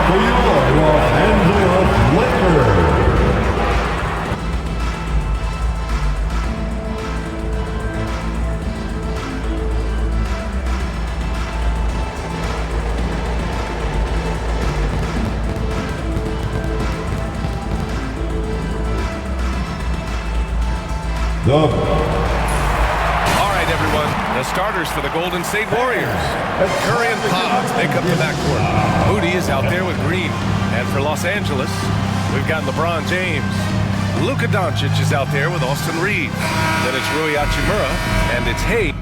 for your Los Angeles Lakers. All right, everyone. The starters for the Golden State Warriors. Curry and Potts make up the backcourt. Moody is out there with Green. And for Los Angeles, we've got LeBron James. Luka Doncic is out there with Austin Reeves. Then it's Rui Hachimura, and it's Hayes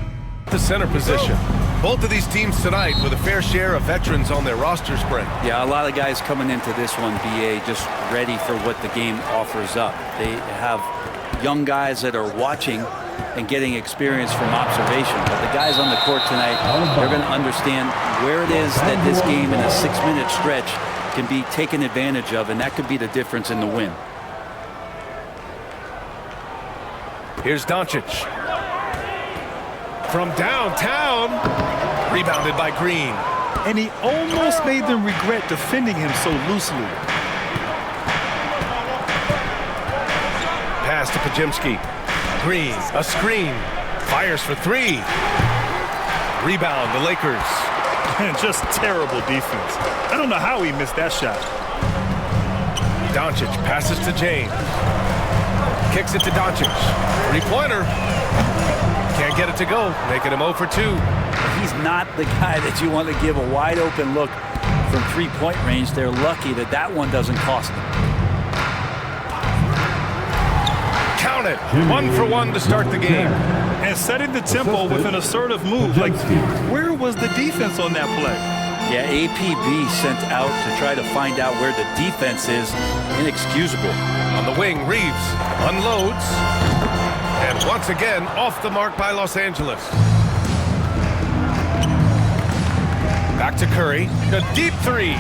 at the center position. Both of these teams tonight with a fair share of veterans on their rosters, Brent. Yeah, a lot of guys coming into this one, BA, just ready for what the game offers up. They have young guys that are watching and getting experience from observation. But the guys on the court tonight, they're going to understand where it is that this game in a 6-minute stretch can be taken advantage of, and that could be the difference in the win. Here's Doncic. From downtown, rebounded by Green. And he almost made them regret defending him so loosely. Pass to Pajemski. Green, a screen. Fires for three. Rebound, the Lakers. Just terrible defense. I don't know how he missed that shot. Doncic passes to James. Kicks it to Doncic. Three-pointer. Can't get it to go. Making him 0 for 2. He's not the guy that you want to give a wide-open look from three-point range. They're lucky that that one doesn't cost them. Count it. 1 for 1 to start the game. And setting the tempo with an assertive move. Like, where was the defense on that play? Yeah, APB sent out to try to find out where the defense is. Inexcusable. On the wing, Reeves unloads. And once again, off the mark by Los Angeles. Back to Curry. A deep three.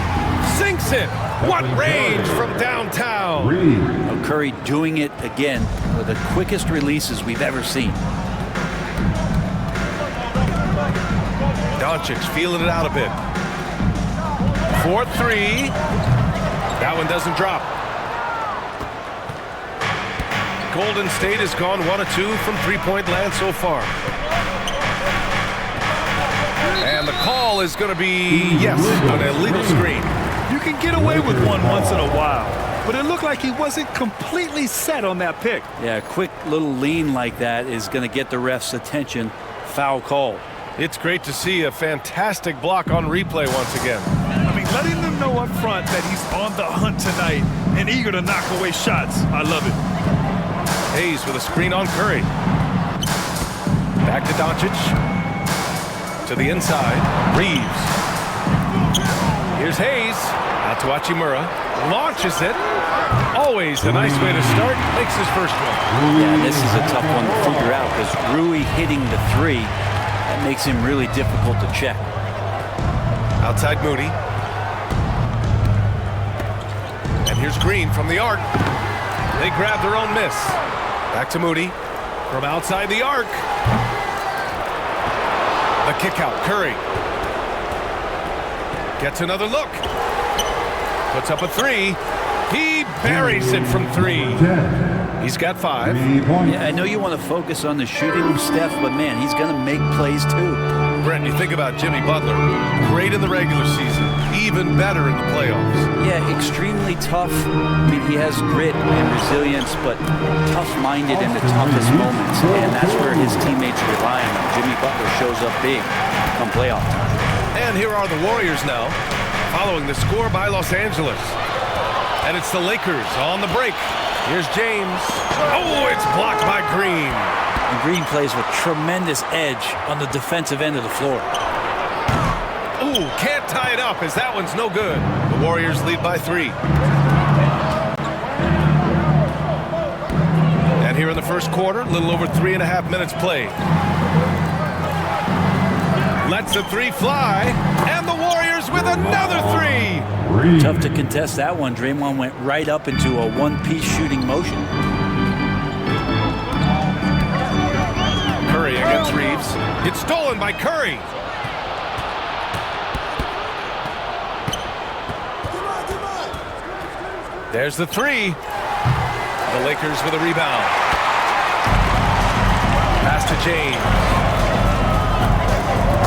Sinks it. What range from downtown. Now Curry doing it again with the quickest releases we've ever seen. Doncic feeling it out a bit. 4-3. That one doesn't drop. Golden State has gone 1 of 2 from three-point land so far. And the call is going to be, yes, an illegal screen. You can get away with one once in a while, but it looked like he wasn't completely set on that pick. Yeah, a quick little lean like that is going to get the ref's attention. Foul call. It's great to see a fantastic block on replay once again. I mean, letting them know up front that he's on the hunt tonight and eager to knock away shots. I love it. Hayes with a screen on Curry. Back to Doncic. To the inside. Reeves. Here's Hayes. Out to Hachimura. Launches it. Always a nice way to start. Makes his first one. Yeah, this is a tough one to figure out because Rui hitting the three, that makes him really difficult to check. Outside Moody. And here's Green from the arc. They grab their own miss. Back to Moody. From outside the arc. The kick out. Curry. Gets another look. Puts up a three. He buries it from 3. He's got 5. Yeah, I know you want to focus on the shooting of Steph, but man, he's going to make plays too. Brent, you think about Jimmy Butler. Great in the regular season. Even better in the playoffs. Yeah, extremely tough. I mean, he has grit and resilience, but tough-minded in the toughest moments. And that's where his teammates rely on him. Jimmy Butler shows up big come playoff time. And here are the Warriors now, following the score by Los Angeles. And it's the Lakers on the break. Here's James. Oh, it's blocked by Green. And Green plays with tremendous edge on the defensive end of the floor. Ooh, can't tie it up as that one's no good. The Warriors lead by 3. And here in the first quarter, a little over 3.5 minutes played. Lets the 3 fly, and the Warriors with another 3. Tough to contest that one. Draymond went right up into a one-piece shooting motion. Curry against Reeves. It's stolen by Curry. There's the three. The Lakers with a rebound. Pass to James.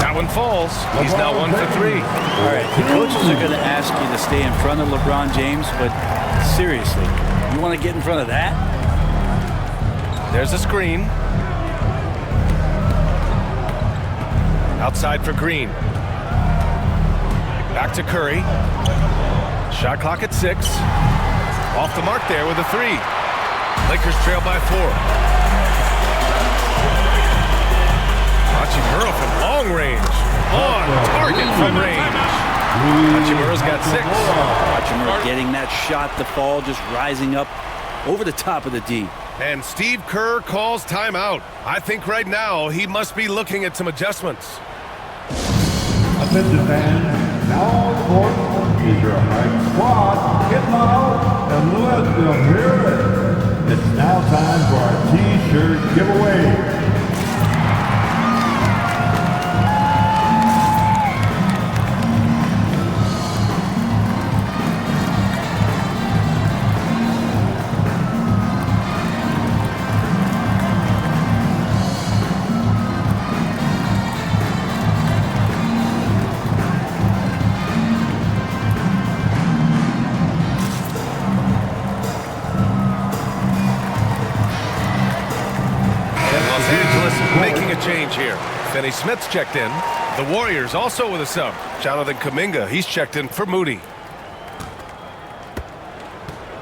That one falls. He's now 1 for 3. All right, the coaches are going to ask you to stay in front of LeBron James, but seriously, you want to get in front of that? There's a screen. Outside for Green. Back to Curry. Shot clock at 6. Off the mark there with a 3. Lakers trail by 4. Hachimura from long range. On target from range. Hachimura's got 6. Hachimura getting that shot to fall, just rising up over the top of the D. And Steve Kerr calls timeout. I think right now he must be looking at some adjustments. Attention fans, now on the court is your high squad. Get loud and let them hear it. It's now time for our T-shirt giveaway. Change here. Finney Smith's checked in. The Warriors also with a sub. Jonathan Kuminga, he's checked in for Moody.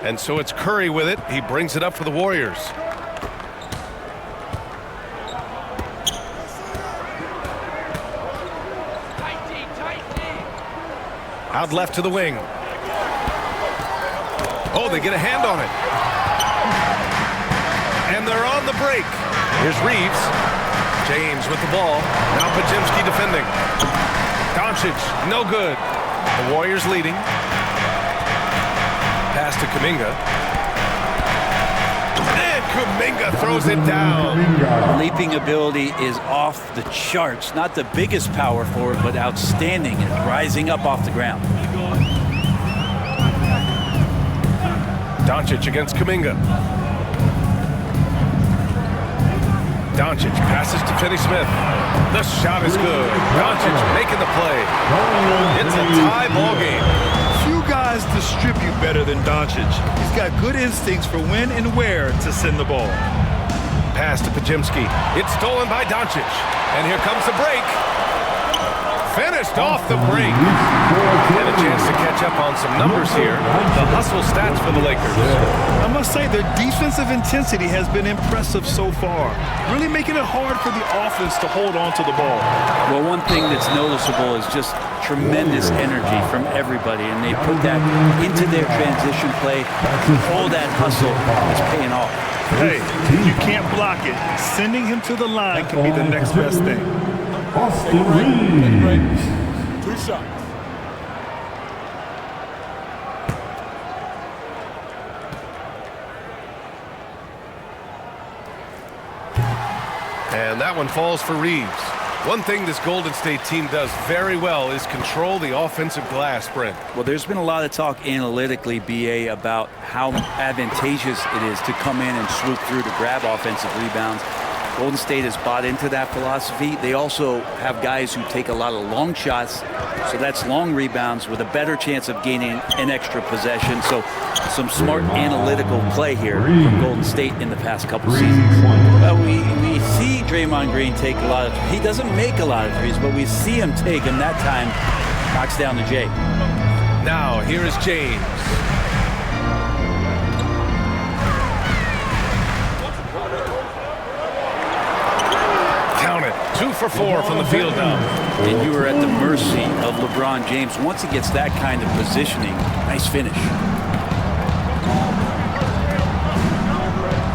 And so it's Curry with it. He brings it up for the Warriors. Out left to the wing. Oh, they get a hand on it. And they're on the break. Here's Reeves. James with the ball. Now Podziemski defending. Doncic, no good. The Warriors leading. Pass to Kuminga. And Kuminga throws it down. Leaping ability is off the charts. Not the biggest power forward, but outstanding and rising up off the ground. Doncic against Kuminga. Doncic passes to Finney Smith. The shot is good. Doncic making the play. It's a tie ball game. Few guys distribute better than Doncic. He's got good instincts for when and where to send the ball. Pass to Podziemski. It's stolen by Doncic. And here comes the break. Finished off the break. And a chance to catch up on some numbers here. The hustle stats for the Lakers. I must say their defensive intensity has been impressive so far. Really making it hard for the offense to hold on to the ball. Well, one thing that's noticeable is just tremendous energy from everybody, and they put that into their transition play. All that hustle is paying off. Hey, you can't block it. Sending him to the line can be the next best thing. Austin Reeves. 2 shots. And that one falls for Reeves. One thing this Golden State team does very well is control the offensive glass, Brent. Well, there's been a lot of talk analytically, BA, about how advantageous it is to come in and swoop through to grab offensive rebounds. Golden State has bought into that philosophy. They also have guys who take a lot of long shots, so that's long rebounds with a better chance of gaining an extra possession. So some smart analytical play here from Golden State in the past couple seasons. Well, we see Draymond Green take a lot of, he doesn't make a lot of threes, but we see him take them. That time knocks down the J. Now here is James. Count it. 2 for 4 from the field now. And you are at the mercy of LeBron James. Once he gets that kind of positioning, nice finish.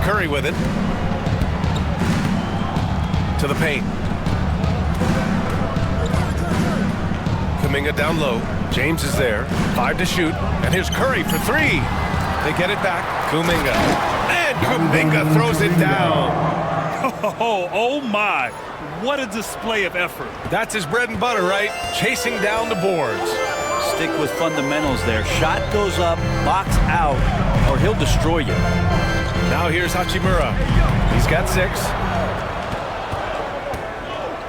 Curry with it. To the paint. Kuminga down low. James is there. 5 to shoot. And here's Curry for 3. They get it back. Kuminga. And Kuminga throws it down. Oh my. What a display of effort. That's his bread and butter, right? Chasing down the boards. Stick with fundamentals there. Shot goes up, box out, or he'll destroy you. Now here's Hachimura. He's got 6.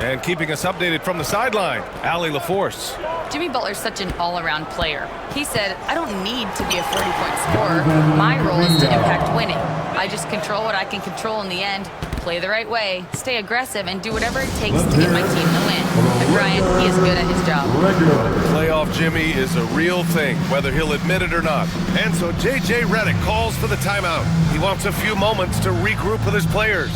And keeping us updated from the sideline, Allie LaForce. Jimmy Butler's such an all-around player. He said, I don't need to be a 40-point scorer. My role is to impact winning. I just control what I can control in the end, play the right way, stay aggressive, and do whatever it takes to get my team to win. And Brian, he is good at his job. Playoff Jimmy is a real thing, whether he'll admit it or not. And so J.J. Redick calls for the timeout. He wants a few moments to regroup with his players.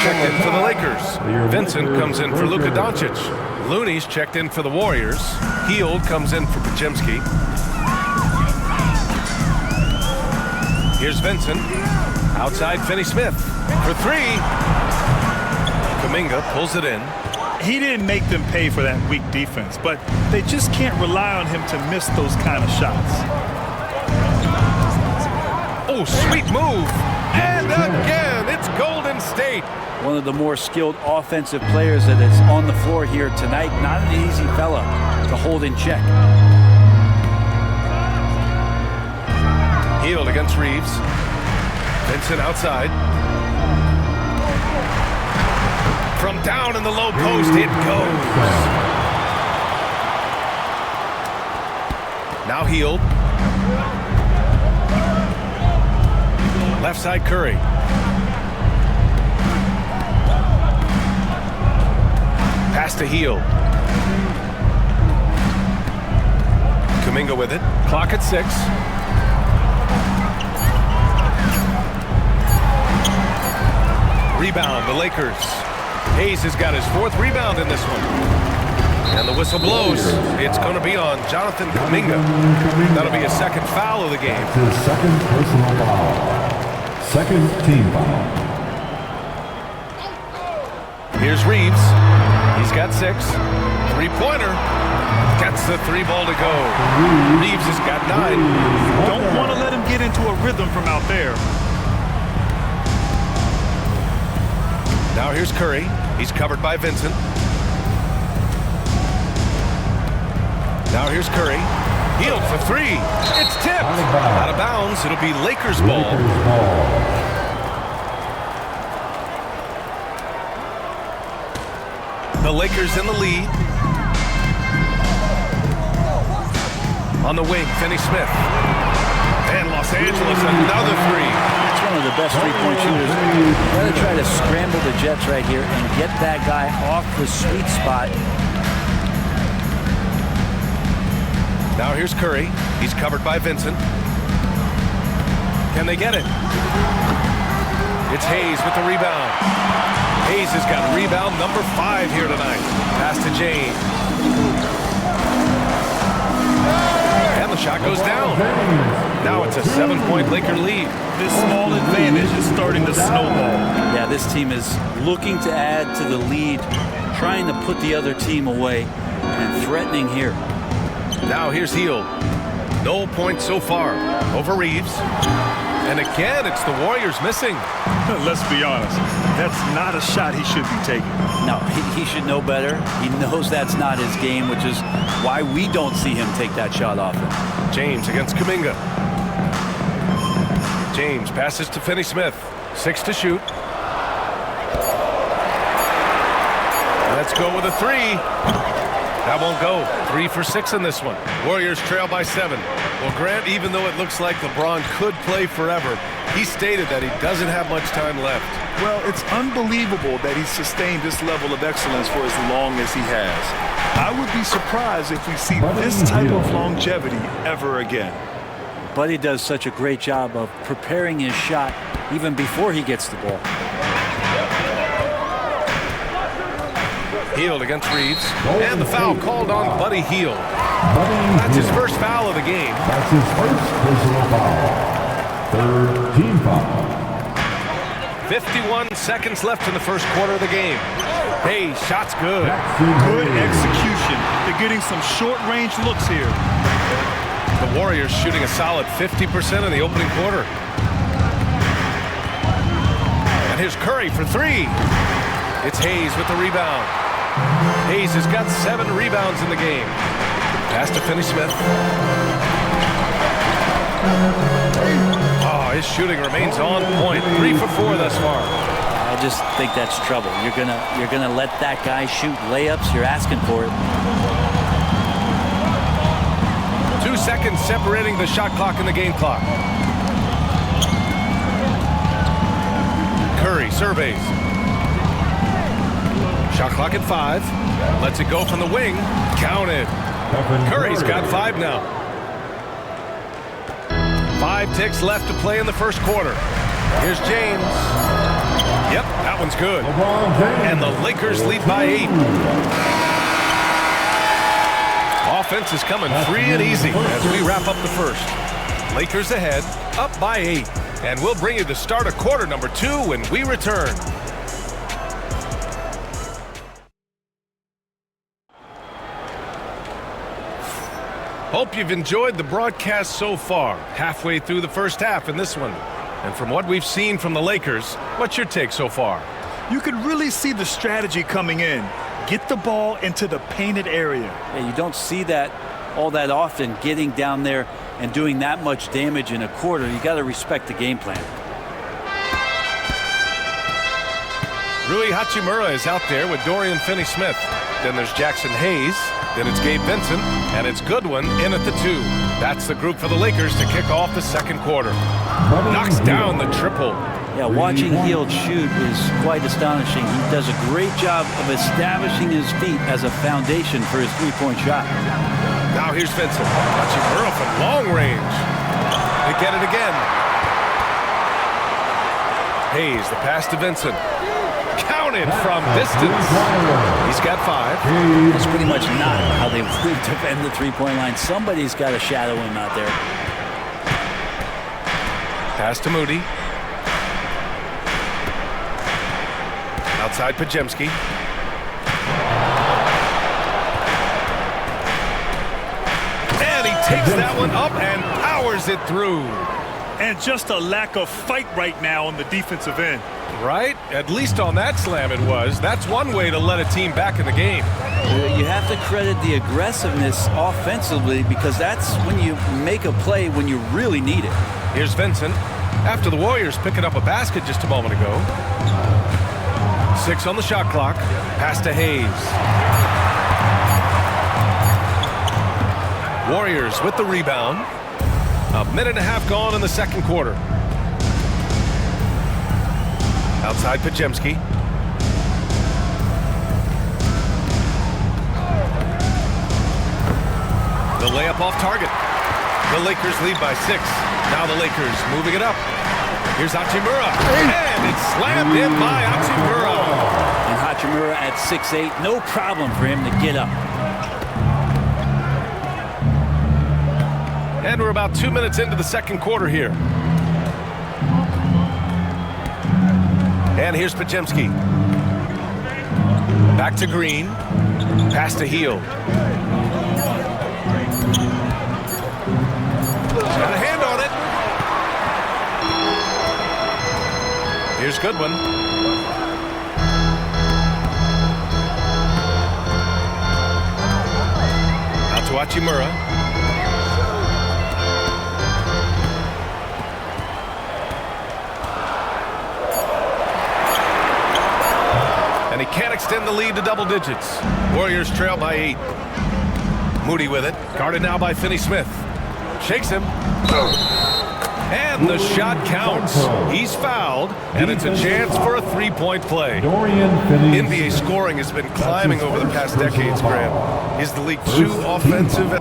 Checked in for the Lakers. Vincent comes in for Luka Doncic. Looney's checked in for the Warriors. Hield comes in for Podziemski. Here's Vincent. Outside Finney-Smith for 3. Kuminga pulls it in. He didn't make them pay for that weak defense, but they just can't rely on him to miss those kind of shots. Oh, sweet move. And again, it's Golden State. One of the more skilled offensive players that is on the floor here tonight. Not an easy fella to hold in check. Hield against Reeves. Vincent outside. From down in the low post, it goes. Now Hield. Left side Curry. Pass to Hield. Kuminga with it. Clock at 6. Rebound, the Lakers. Hayes has got his 4th rebound in this one. And the whistle blows. It's going to be on Jonathan Kuminga. That'll be his 2nd foul of the game. His 2nd personal foul. 2nd team foul. Here's Reeves. He's got 6. 3-pointer. Gets the 3 ball to go. Reeves has got 9. Don't want to let him get into a rhythm from out there. Now here's Curry. He's covered by Vincent. Now here's Curry. Hield for 3. It's tipped. Out of bounds. It'll be Lakers ball. The Lakers in the lead. On the wing, Finney-Smith. And Los Angeles, another 3. It's one of the best three-point shooters. Got to try to scramble the Jets right here and get that guy off the sweet spot. Now here's Curry. He's covered by Vincent. Can they get it? It's Hayes with the rebound. Hayes has got rebound number 5 here tonight. Pass to James. And the shot goes down. Now it's a 7-point Laker lead. This small advantage is starting to snowball. Yeah, this team is looking to add to the lead, trying to put the other team away, and threatening here. Now here's Hield. No points so far over Reeves. And again, it's the Warriors missing. Let's be honest. That's not a shot he should be taking. No, he should know better. He knows that's not his game, which is why we don't see him take that shot often. James against Kuminga. James passes to Finney-Smith. 6 to shoot. Let's go with a 3. That won't go. 3 for 6 in this one. Warriors trail by 7. Well, Grant, even though it looks like LeBron could play forever, he stated that he doesn't have much time left. Well, it's unbelievable that he's sustained this level of excellence for as long as he has. I would be surprised if we see this type of longevity ever again. Buddy does such a great job of preparing his shot even before he gets the ball. Hield against Reeves. And the foul called on Buddy Hield. That's his first foul of the game. That's his first personal foul. Third team foul. 51 seconds left in the first quarter of the game. Hey, shot's good. Good execution. They're getting some short-range looks here. The Warriors shooting a solid 50% in the opening quarter. And here's Curry for three. It's Hayes with the rebound. Hayes has got 7 rebounds in the game. Pass to Finney-Smith. Oh, his shooting remains on point. 3 for 4 thus far. I just think that's trouble. You're gonna let that guy shoot layups. You're asking for it. 2 seconds separating the shot clock and the game clock. Curry surveys. Shot clock at 5. Lets it go from the wing. Counted. Curry's got 5 now. 5 ticks left to play in the first quarter. Here's James. Yep, that one's good. And the Lakers lead by 8. Offense is coming free and easy as we wrap up the first. Lakers ahead, up by 8. And we'll bring you the start of quarter number 2 when we return. Hope you've enjoyed the broadcast so far. Halfway through the first half in this one. And from what we've seen from the Lakers, what's your take so far? You could really see the strategy coming in. Get the ball into the painted area. Yeah, you don't see that all that often, getting down there and doing that much damage in a quarter. You got to respect the game plan. Rui Hachimura is out there with Dorian Finney-Smith. Then there's Jackson Hayes. Then it's Gabe Vincent. And it's Goodwin in at the 2. That's the group for the Lakers to kick off the second quarter. Knocks down the triple. Yeah, watching Hield shoot is quite astonishing. He does a great job of establishing his feet as a foundation for his three-point shot. Now here's Vincent. Hachimura from long range. They get it again. Hayes, the pass to Vincent. Counted from distance. He's got 5. It's pretty much not how they would defend the three-point line. Somebody's got to shadow him out there. Pass to Moody. Outside Pajemski. And he takes that one up and powers it through. And just a lack of fight right now on the defensive end. Right? At least on that slam it was. That's one way to let a team back in the game. You have to credit the aggressiveness offensively, because that's when you make a play when you really need it. Here's Vincent. After the Warriors picking up a basket just a moment ago. 6 on the shot clock. Pass to Hayes. Warriors with the rebound. A minute and a half gone in the second quarter. Outside Pajemski. The layup off target. The Lakers lead by 6. Now the Lakers moving it up. Here's Hachimura. And it's slammed in by Hachimura. And Hachimura at 6'8", no problem for him to get up. And we're about 2 minutes into the second quarter here. And here's Pajemski. Back to Green. Pass to Hield. Got a hand on it. Here's Goodwin. Out to Hachimura. And he can't extend the lead to double digits. Warriors trail by 8. Moody with it. Guarded now by Finney-Smith. Shakes him. And the shot counts. He's fouled, and it's a chance for a three-point play. NBA scoring has been climbing over the past decades, Graham. Is the league too offensive?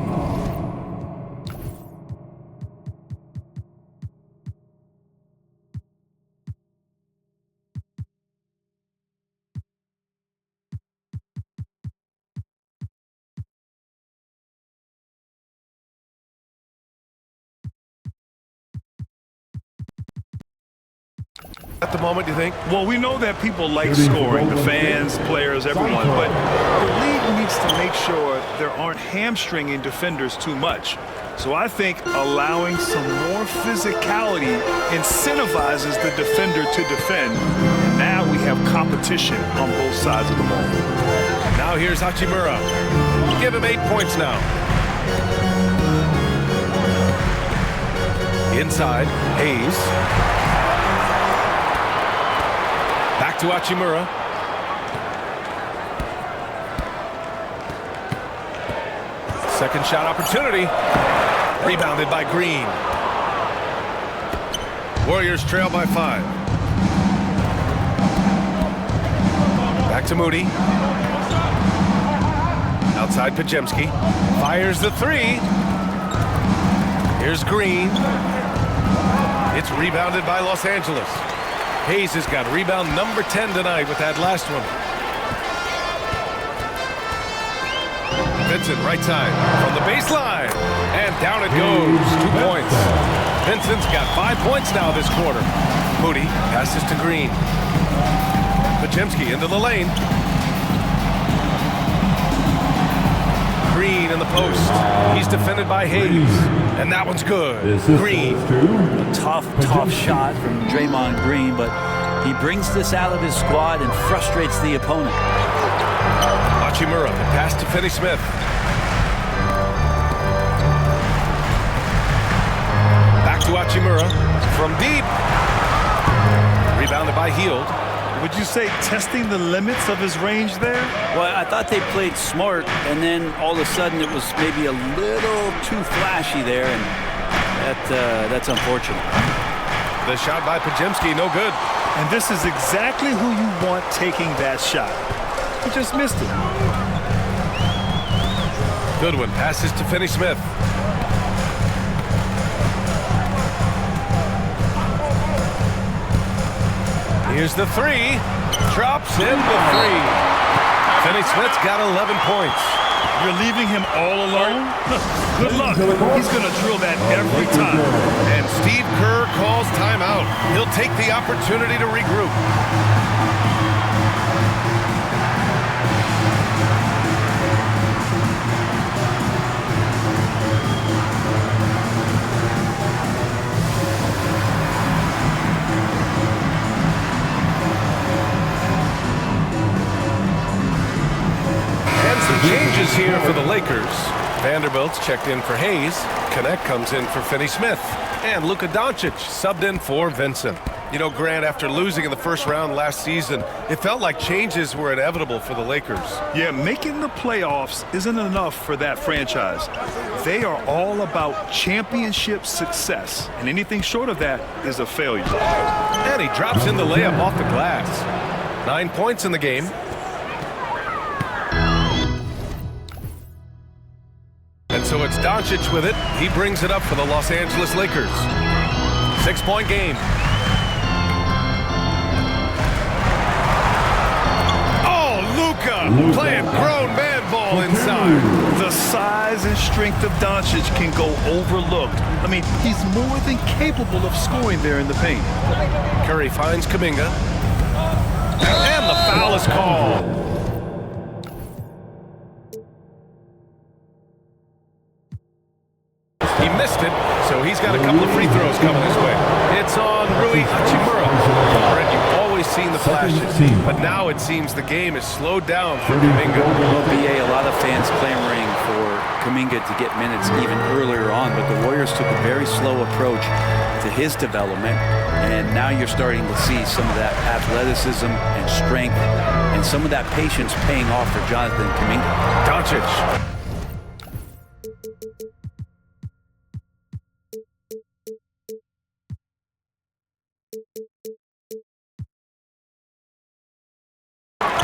at the moment, do you think? Well, we know that people like scoring, the fans, players, everyone, but the league needs to make sure there aren't hamstringing defenders too much. So I think allowing some more physicality incentivizes the defender to defend. And now we have competition on both sides of the ball. Now here's Hachimura. Give him 8 points now. Inside, Hayes. Back to Hachimura. Second shot opportunity. Rebounded by Green. Warriors trail by 5. Back to Moody. Outside Pajemski. Fires the 3. Here's Green. It's rebounded by Los Angeles. Hayes has got rebound number 10 tonight with that last one. Vincent, right side, from the baseline. And down it goes. 2 points. Vincent's got 5 points now this quarter. Moody passes to Green. Pajemski into the lane. Green in the post. He's defended by Hayes. And that one's good. Green. A tough shot from Draymond Green, but he brings this out of his squad and frustrates the opponent. Hachimura, the pass to Finney-Smith. Back to Hachimura from deep. Rebounded by Hield. Would you say testing the limits of his range there? Well, I thought they played smart, and then all of a sudden it was maybe a little too flashy there, and that's unfortunate. The shot by Pajemski, no good. And this is exactly who you want taking that shot. He just missed it. Good one. Passes to Finney-Smith. Here's the 3. Drops in the 3. Finney-Smith's got 11 points. You're leaving him all alone? Good luck. He's going to drill that every time. And Steve Kerr calls timeout. He'll take the opportunity to regroup. Changes here for the Lakers. Vanderbilt's checked in for Hayes. Connect comes in for Finney-Smith. And Luka Doncic subbed in for Vincent. You know, Grant, after losing in the first round last season, it felt like changes were inevitable for the Lakers. Yeah, making the playoffs isn't enough for that franchise. They are all about championship success, and anything short of that is a failure. And he drops in the layup off the glass. 9 points in the game. And so it's Doncic with it. He brings it up for the Los Angeles Lakers. 6-point game. Oh, Luka playing grown man ball inside. The size and strength of Doncic can go overlooked. I mean, he's more than capable of scoring there in the paint. Curry finds Kuminga. And the foul is called. He missed it, so he's got a couple of free throws coming his way. It's on Rui Hachimura. Brent, you've always seen the flashes, but now it seems the game is slowed down for Kuminga. Well, BA, a lot of fans clamoring for Kuminga to get minutes even earlier on, but the Warriors took a very slow approach to his development, and now you're starting to see some of that athleticism and strength and some of that patience paying off for Jonathan Kuminga. Doncic.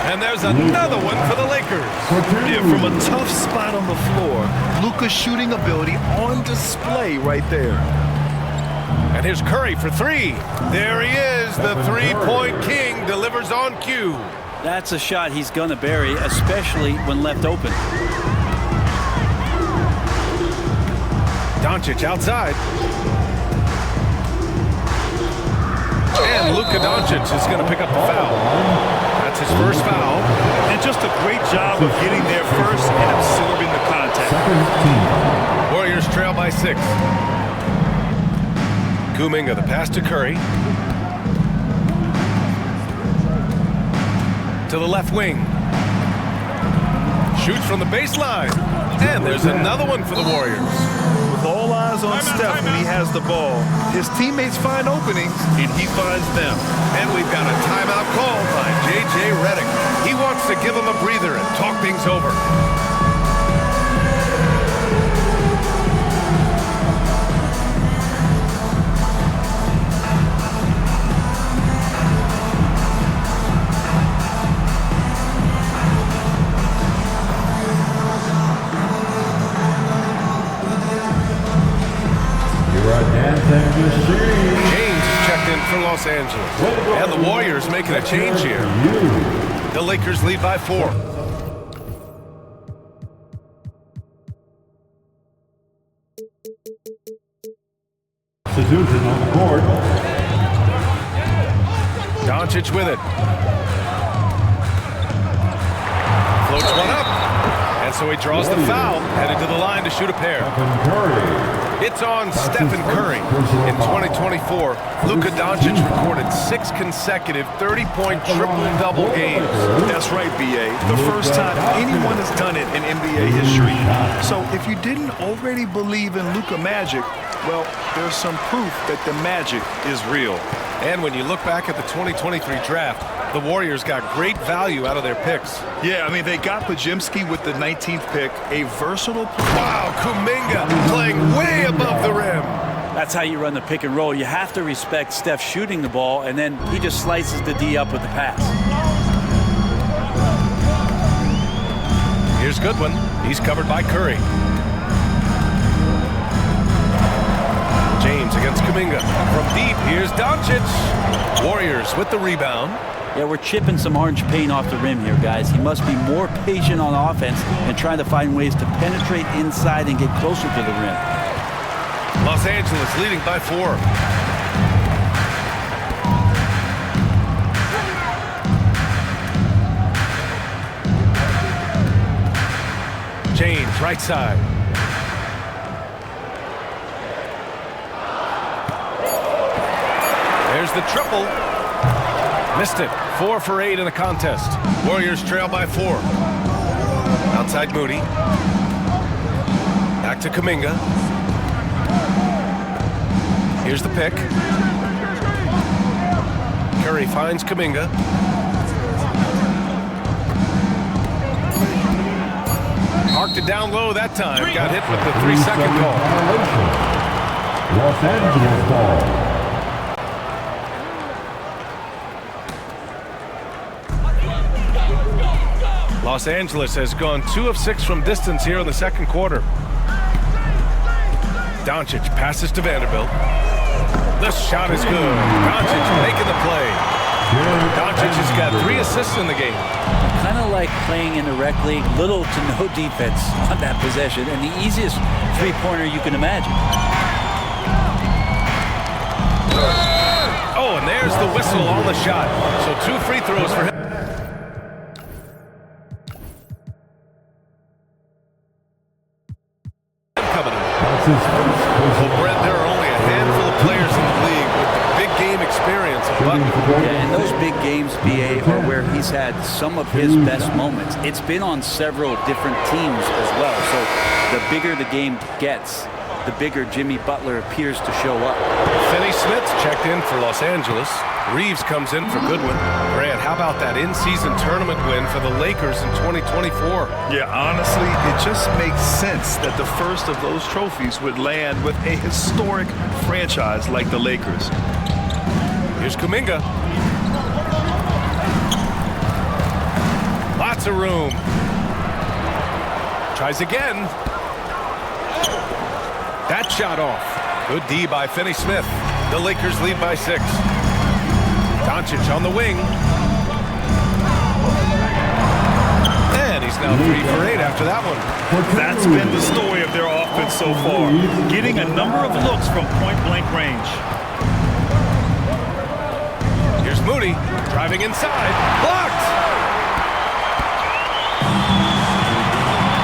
And there's another one for the Lakers. Yeah, from a tough spot on the floor, Luka's shooting ability on display right there. And here's Curry for 3. There he is, the three-point king, delivers on cue. That's a shot he's going to bury, especially when left open. Doncic outside. And Luka Luka Doncic is going to pick up the foul. That's his first foul. And just a great job of getting there first and absorbing the contact. Warriors trail by 6. Kuminga, the pass to Curry. To the left wing. Shoots from the baseline. And there's another one for the Warriors. With all eyes on Steph when he has the ball, his teammates find openings and he finds them. And we've got a timeout called by J.J. Redick. He wants to give him a breather and talk things over. James is checked in for Los Angeles. And the Warriors making a change here. The Lakers lead by 4. Substitution on the court. Doncic with it. Floats one up. And so he draws the foul, headed to the line to shoot a pair. It's on Stephen Curry. In 2024, Luka Doncic recorded 6 consecutive 30-point triple-double games. That's right, B.A. The first time anyone has done it in NBA history. So if you didn't already believe in Luka magic, well, there's some proof that the magic is real. And when you look back at the 2023 draft, the Warriors got great value out of their picks. Yeah, I mean, they got Pajimski with the 19th pick, a versatile player. Wow, Kuminga playing way above the rim. That's how you run the pick and roll. You have to respect Steph shooting the ball, and then he just slices the D up with the pass. Here's Goodwin. He's covered by Curry. James against Kuminga. From deep, here's Doncic. Warriors with the rebound. Yeah, we're chipping some orange paint off the rim here, guys. He must be more patient on offense and trying to find ways to penetrate inside and get closer to the rim. Los Angeles leading by 4. James, right side. There's the triple. Missed it. 4 for 8 in the contest. Warriors trail by 4. Outside Moody. Back to Kuminga. Here's the pick. Curry finds Kuminga. Marked it down low that time. Got hit with the 3-second call. Los Angeles ball. Los Angeles has gone 2 of 6 from distance here in the second quarter. Doncic passes to Vanderbilt. The shot is good. Doncic making the play. Doncic has got 3 assists in the game. Kind of like playing in the rec league, little to no defense on that possession, and the easiest three-pointer you can imagine. Oh, and there's the whistle on the shot. So 2 free throws for him. Well, Brett, there are only a handful of players in the league with the big game experience of Butler. Yeah, and those big games, BA, are where he's had some of his best moments. It's been on several different teams as well. So the bigger the game gets, the bigger Jimmy Butler appears to show up. Finney Smith's checked in for Los Angeles. Reeves comes in for Goodwin. Grant, how about that in-season tournament win for the Lakers in 2024? Yeah, honestly, it just makes sense that the first of those trophies would land with a historic franchise like the Lakers. Here's Kuminga. Lots of room. Tries again. That shot off. Good D by Finney Smith. The Lakers lead by 6. Doncic on the wing. And he's now 3 for 8 after that one. That's been the story of their offense so far, getting a number of looks from point-blank range. Moody driving inside. Blocked!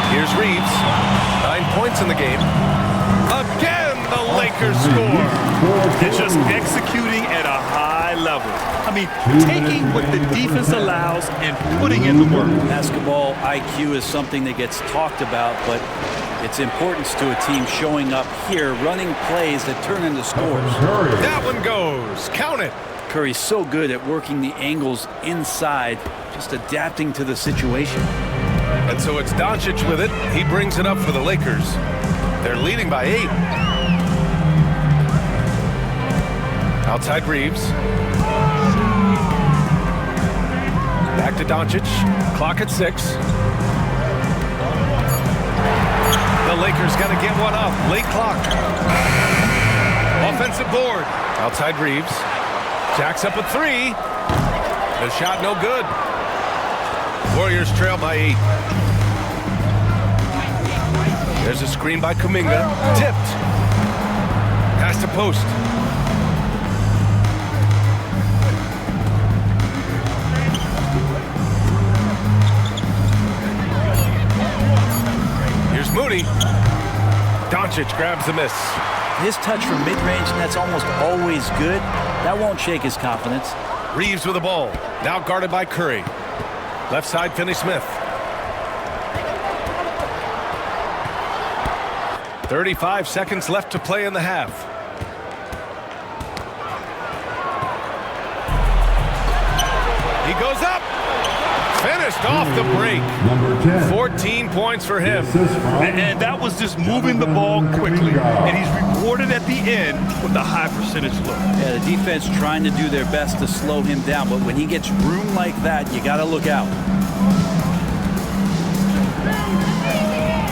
Here's Reeves. 9 points in the game. Again, the Lakers score. It's just executing at a high level. I mean, taking what the defense allows and putting in the work. Basketball IQ is something that gets talked about, but its importance to a team showing up here, running plays that turn into scores. That one goes. Count it. Curry's so good at working the angles inside, just adapting to the situation. And so it's Doncic with it. He brings it up for the Lakers. They're leading by 8. Outside Reeves. Back to Doncic. Clock at 6. The Lakers got to get one up. Late clock. Offensive board. Outside Reeves. Jacks up a 3. The shot no good. Warriors trail by 8. There's a screen by Kuminga. Tipped. Pass to post. Here's Moody. Doncic grabs the miss. His touch from mid-range, and that's almost always good. That won't shake his confidence. Reeves with the ball. Now guarded by Curry. Left side, Finney-Smith. 35 seconds left to play in the half. He goes up. Finished off the break. Number 10. 14 points for him. And that was just moving the ball quickly. And he's rewarded at the end with a high percentage look. Yeah, the defense trying to do their best to slow him down, but when he gets room like that, you got to look out.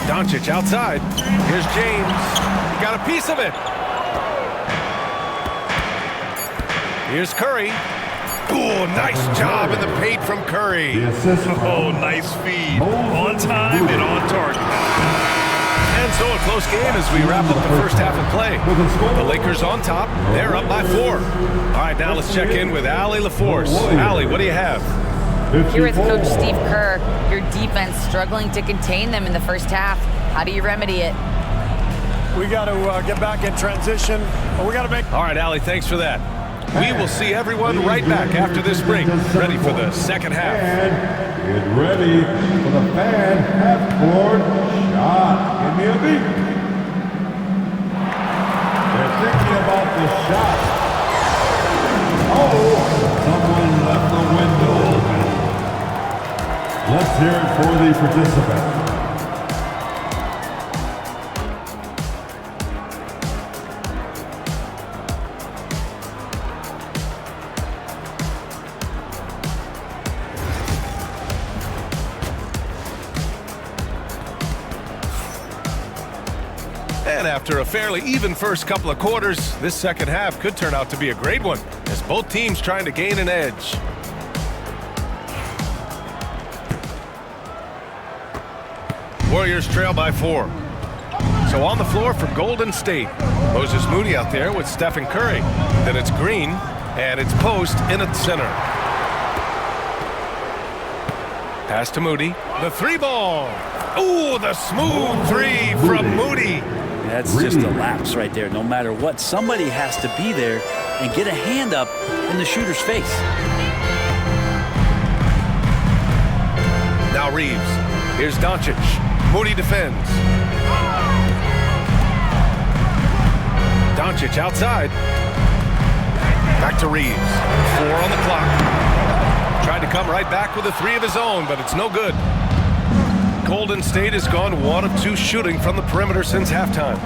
Doncic outside. Here's James. He got a piece of it. Here's Curry. Ooh, nice job in the paint from Curry. Oh, nice feed. On time and on target. And so a close game as we wrap up the first half of play. The Lakers on top. They're up by 4. All right, now let's check in with Allie LaForce. Allie, what do you have? Here with Coach Steve Kerr, your defense struggling to contain them in the first half. How do you remedy it? We got to get back in transition. We got to make. All right, Allie, thanks for that. We will see everyone right back after this break, ready for the second half. And get ready for the fan half-court shot. Give me a beat. They're thinking about the shot. Oh, someone left the window open. Let's hear it for the participant. And after a fairly even first couple of quarters, this second half could turn out to be a great one, as both teams trying to gain an edge. Warriors trail by 4. So on the floor for Golden State. Moses Moody out there with Stephen Curry. Then it's Green, and it's Post in at center. Pass to Moody. The 3-ball. Ooh, the smooth 3 from Moody. That's just a lapse right there. No matter what, somebody has to be there and get a hand up in the shooter's face. Now Reeves. Here's Doncic. Moody defends. Doncic outside. Back to Reeves. 4 on the clock. Tried to come right back with a 3 of his own, but it's no good. Golden State has gone 1 of 2 shooting from the perimeter since halftime.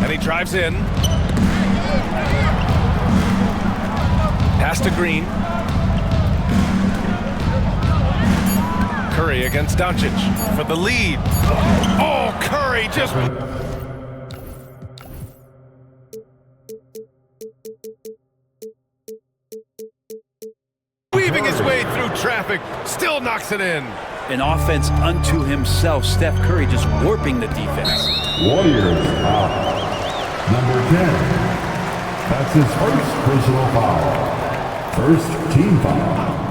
And he drives in. Pass to Green. Curry against Doncic for the lead. Oh, Curry just... weaving his way through traffic, still knocks it in. An offense unto himself. Steph Curry just warping the defense. Warriors out. Number 10. That's his first personal foul. First team foul.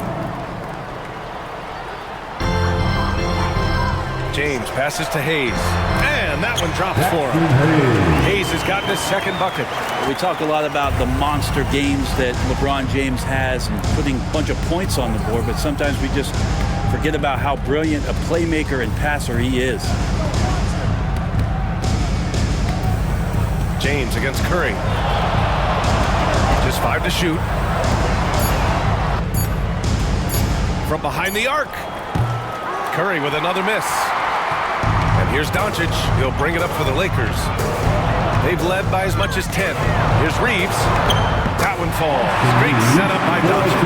James passes to Hayes. And that one drops for him. Hayes has gotten his second bucket. We talk a lot about the monster games that LeBron James has and putting a bunch of points on the board, but sometimes we just forget about how brilliant a playmaker and passer he is. James against Curry. Just 5 to shoot. From behind the arc. Curry with another miss. And here's Doncic. He'll bring it up for the Lakers. They've led by as much as 10. Here's Reeves. That one falls. Great setup by Doncic.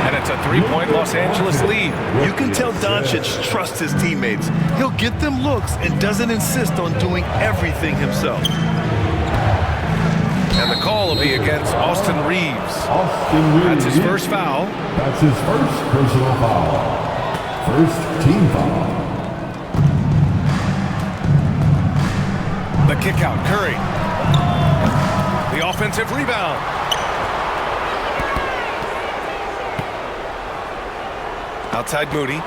And it's a 3-point Los Angeles lead. You can tell Doncic trusts his teammates. He'll get them looks and doesn't insist on doing everything himself. And the call will be against Austin Reeves. That's his first foul. That's his first personal foul. First team foul. The kick out, Curry. The offensive rebound. Outside Moody.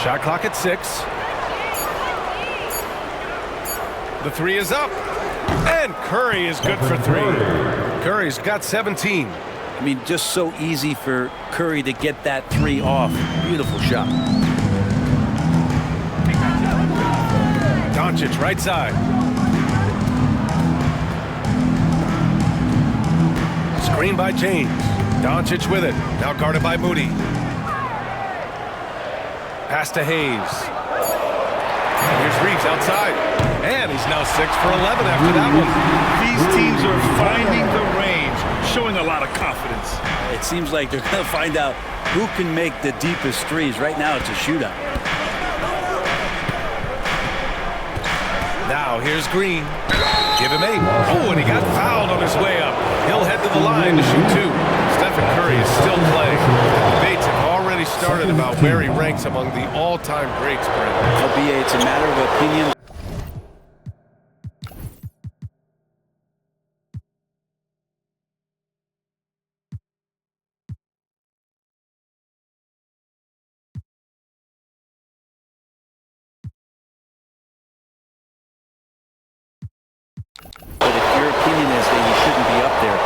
Shot clock at 6. The 3 is up. And Curry is good for 3. Curry's got 17. I mean, just so easy for Curry to get that 3 off. Beautiful shot. Doncic right side. Screen by James. Doncic with it. Now guarded by Moody. Pass to Hayes. And here's Reeves outside. And he's now 6 for 11 after that one. These teams are finding the range, showing a lot of confidence. It seems like they're going to find out who can make the deepest threes. Right now, it's a shootout. Now here's Green. Give him 8. Oh, and he got fouled on his way up. He'll head to the line to shoot 2. Stephen Curry is still playing. Debates have already started about where he ranks among the all-time greats, Brent. LBA, it's a matter of opinion. But if your opinion is that he shouldn't be up there,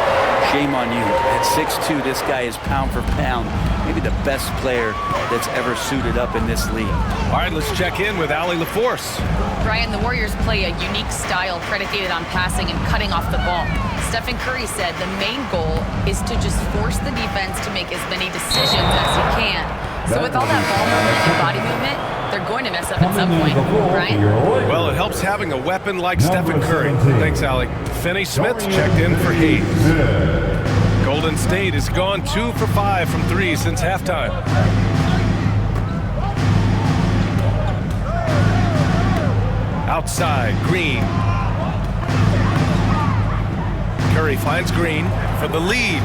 shame on you. At 6'2", this guy is pound for pound, maybe the best player that's ever suited up in this league. All right, let's check in with Allie LaForce. Brian, the Warriors play a unique style predicated on passing and cutting off the ball. Stephen Curry said the main goal is to just force the defense to make as many decisions as he can. So with all that ball movement and body movement, they're going to mess up at some point, right? Well, it helps having a weapon like Stephen Curry. Thanks, Allie. Finney Smith checked in for Hayes. Golden State has gone 2 for 5 from 3 since halftime. Outside, Green. Curry finds Green for the lead.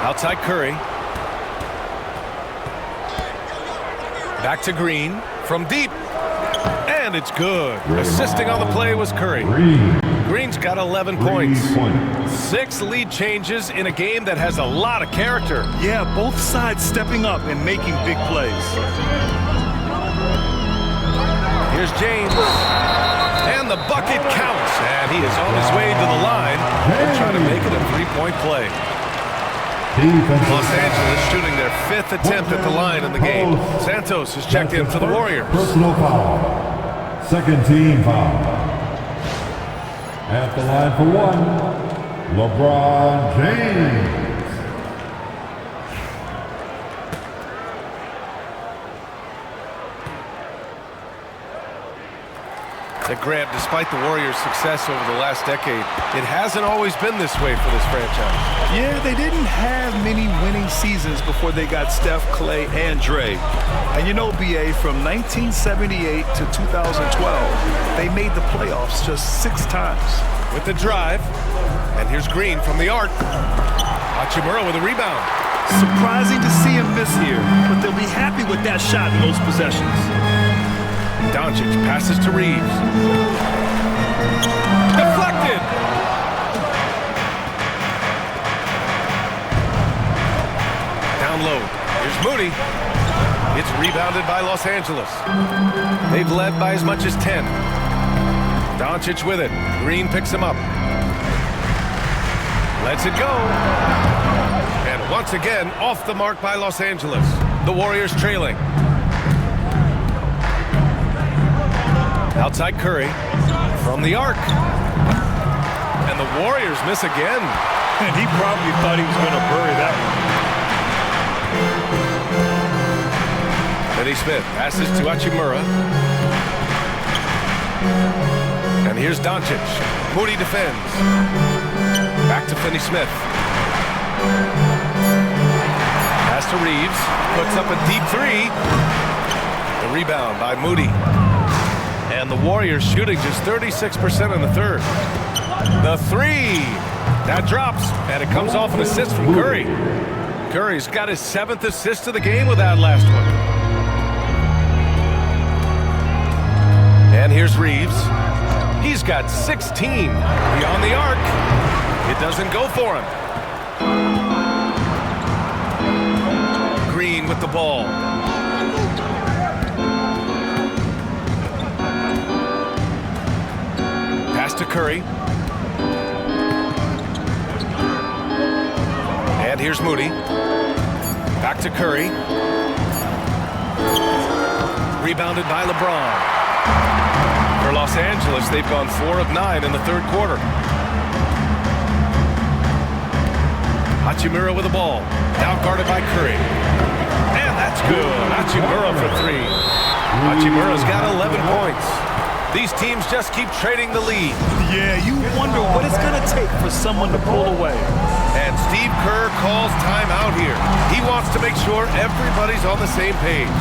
Outside Curry. Back to Green from deep. And it's good. Assisting on the play was Curry. Green's got 11 points. 6 lead changes in a game that has a lot of character. Yeah, both sides stepping up and making big plays. Here's James. And the bucket counts. And he is on his way to the line. They're trying to make it a 3-point play. Los Angeles shooting their 5th attempt at the line in the game. Santos has checked in for the Warriors. Personal foul. Second team foul. At the line for 1, LeBron James. That Grant, despite the Warriors' success over the last decade, it hasn't always been this way for this franchise. Yeah, they didn't have many winning seasons before they got Steph, Clay, and Dre. And you know, BA, from 1978 to 2012, they made the playoffs just 6 times. With the drive, and here's Green from the arc. Hachimura with a rebound. Surprising to see him miss here, but they'll be happy with that shot in those possessions. Doncic passes to Reeves. Deflected! in. Down low. Here's Moody. It's rebounded by Los Angeles. They've led by as much as 10. Doncic with it. Green picks him up. Lets it go. And once again, off the mark by Los Angeles. The Warriors trailing. Outside Curry. From the arc. And the Warriors miss again. And he probably thought he was going to bury that one. Finney Smith passes to Hachimura. And here's Doncic. Moody defends. Back to Finney Smith. Pass to Reeves. Puts up a deep three. The rebound by Moody. And the Warriors shooting just 36% in the third. The three. That drops. And it comes off an assist from Curry. Curry's got his 7th assist of the game with that last one. And here's Reeves. He's got 16 beyond the arc. It doesn't go for him. Green with the ball. Pass to Curry. And here's Moody. Back to Curry. Rebounded by LeBron. For Los Angeles, they've gone 4 of 9 in the third quarter. Hachimura with the ball. Now guarded by Curry. And that's good. Hachimura for 3. Hachimura's got 11 points. These teams just keep trading the lead. Yeah, you wonder what it's going to take for someone to pull away. And Steve Kerr calls timeout here. He wants to make sure everybody's on the same page.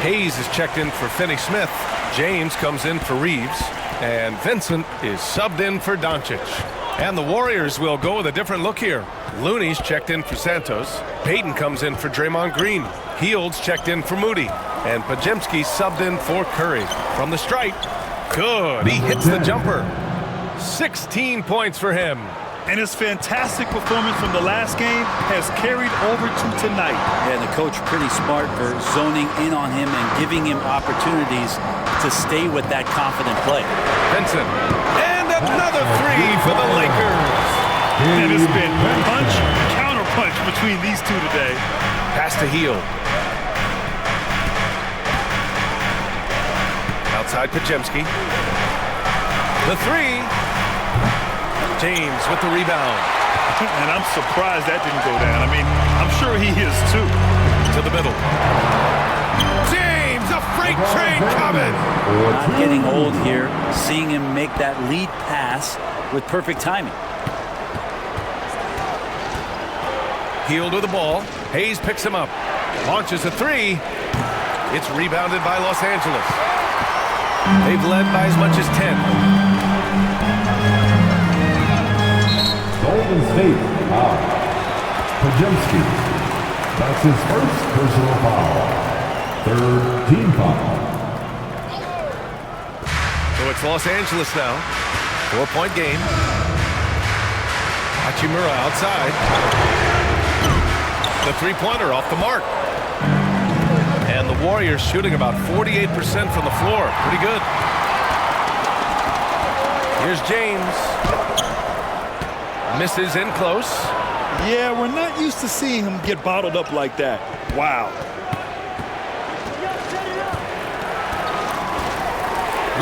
Hayes is checked in for Finney Smith. James comes in for Reeves. And Vincent is subbed in for Doncic. And the Warriors will go with a different look here. Looney's checked in for Santos. Payton comes in for Draymond Green. Heald's checked in for Moody. And Pajemski subbed in for Curry. From the stripe. Good. He hits the jumper. 16 points for him. And his fantastic performance from the last game has carried over to tonight. Yeah, the coach pretty smart for zoning in on him and giving him opportunities to stay with that confident play. Vincent. And another 3 for the Lakers. And it's been punch, counter punch between these two today. Pass to Hield. Outside Pajemski. The 3. James with the rebound. And I'm surprised that didn't go down. I mean, I'm sure he is too. To the middle. James, a freight train coming. Not getting old here. Seeing him make that lead pass with perfect timing. Hield with the ball. Hayes picks him up. Launches a 3. It's rebounded by Los Angeles. They've led by as much as 10. Golden State foul. Pajemski. That's his first personal foul. 3rd team foul. So it's Los Angeles now. 4-point game. Hachimura outside. The 3-pointer off the mark. And the Warriors shooting about 48% from the floor. Pretty good. Here's James. Misses in close. Yeah, we're not used to seeing him get bottled up like that. Wow.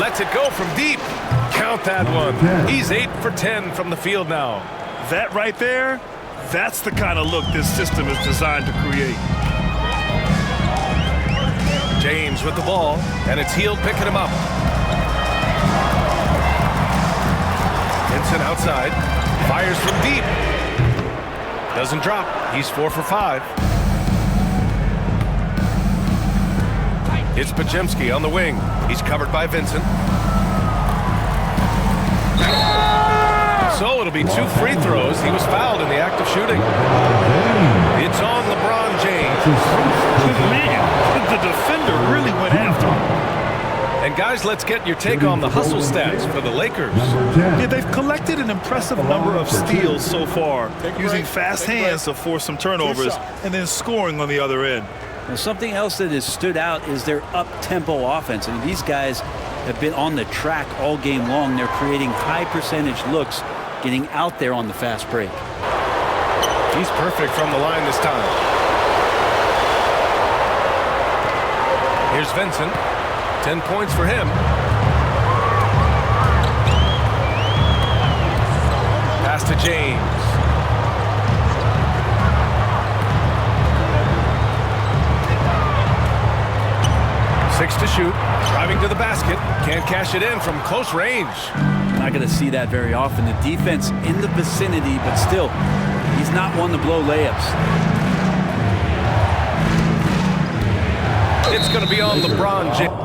Lets it go from deep. Count that one. He's 8 for 10 from the field now. That right there, that's the kind of look this system is designed to create. James with the ball, and it's Hield picking him up. Vincent outside, fires from deep. Doesn't drop. He's 4 for 5. It's Podziemski on the wing. He's covered by Vincent. So it'll be 2 free throws. He was fouled in the act of shooting. It's on LeBron James. Man, the defender really went after him. And guys, let's get your take on the hustle stats for the Lakers. Yeah, they've collected an impressive number of steals so far, using fast hands to force some turnovers and then scoring on the other end. Well, something else that has stood out is their up-tempo offense. I mean, these guys have been on the track all game long. They're creating high-percentage looks, getting out there on the fast break. He's perfect from the line this time. Here's Vincent. 10 points for him. Pass to James. Six to shoot. Driving to the basket. Can't cash it in from close range. Not going to see that very often. The defense in the vicinity, but still, he's not one to blow layups. It's going to be on LeBron James.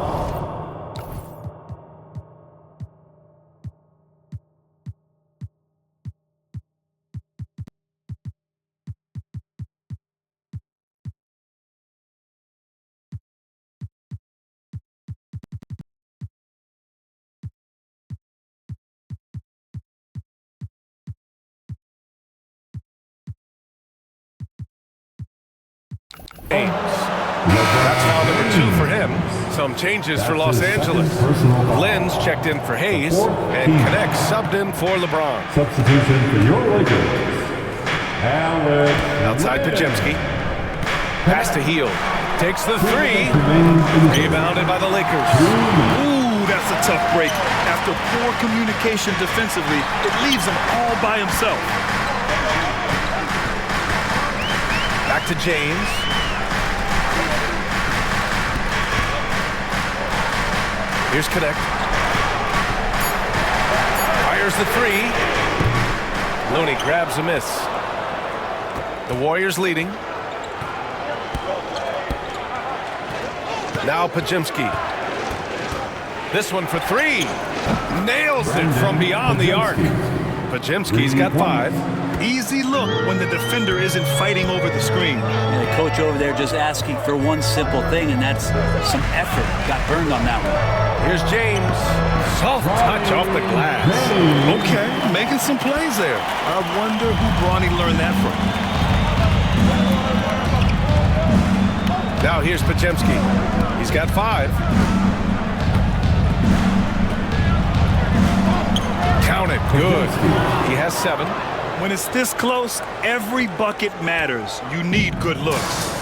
That's foul number 2 for him. Some changes for Los Angeles. Lynn's checked in for Hayes, and Connect subbed in for LeBron. Substitution for your Lakers. Outside Podziemski. Pass to Hield. Takes the 3. Rebounded by the Lakers. Ooh, that's a tough break. After poor communication defensively, it leaves him all by himself. Back to James. Here's Connect. Fires the 3. Looney grabs a miss. The Warriors leading. Now Podziemski. This one for 3. Nails it from beyond the arc. Podziemski's got 5. Easy look when the defender isn't fighting over the screen. And the coach over there just asking for one simple thing, and that's some effort. Got burned on that one. Here's James. Soft touch off the glass. Okay, making some plays there. I wonder who Bronny learned that from. Now here's Podziemski. He's got 5. Count it. Good. He has 7. When it's this close, every bucket matters. You need good looks.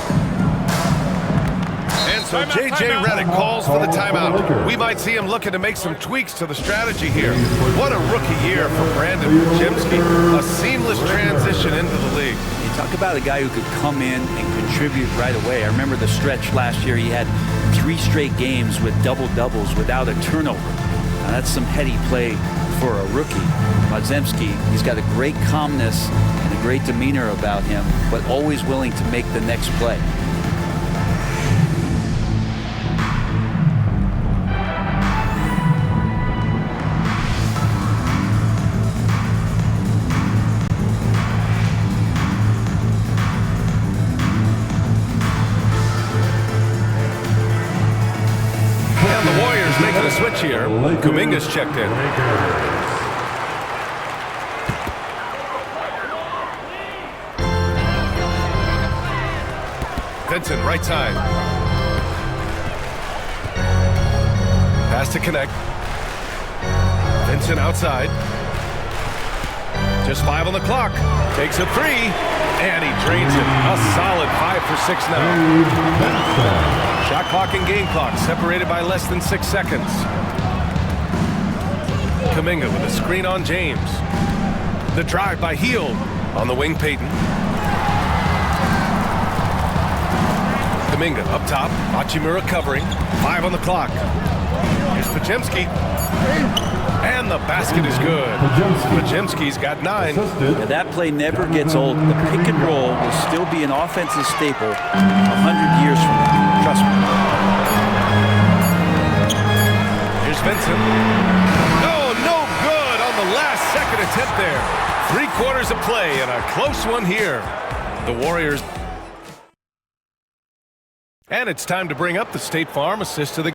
And so J.J. Redick calls for the timeout. We might see him looking to make some tweaks to the strategy here. What a rookie year for Brandon Podziemski. A seamless transition into the league. You talk about a guy who could come in and contribute right away. I remember the stretch last year. He had 3 straight games with double-doubles without a turnover. Now, that's some heady play for a rookie. Podziemski, he's got a great calmness and a great demeanor about him, but always willing to make the next play. And the Warriors making a switch here. Kuminga's checked in. Vincent, right side. Pass to Connect. Vincent outside. Just 5 on the clock. Takes a 3, and he drains it. A solid 5 for 6 now. Shot clock and game clock separated by less than 6 seconds. Kuminga with a screen on James. The drive by Hield. On the wing, Payton. Kuminga up top. Hachimura covering. 5 on the clock. Here's Podziemski. And the basket is good. Podziemski's got 9. Yeah, that play never gets old. The pick and roll will still be an offensive staple 100 years from now. Trust me. Here's Vincent. Oh, no good on the last second attempt there. 3/4 of play and a close one here. The Warriors. And it's time to bring up the State Farm assist to the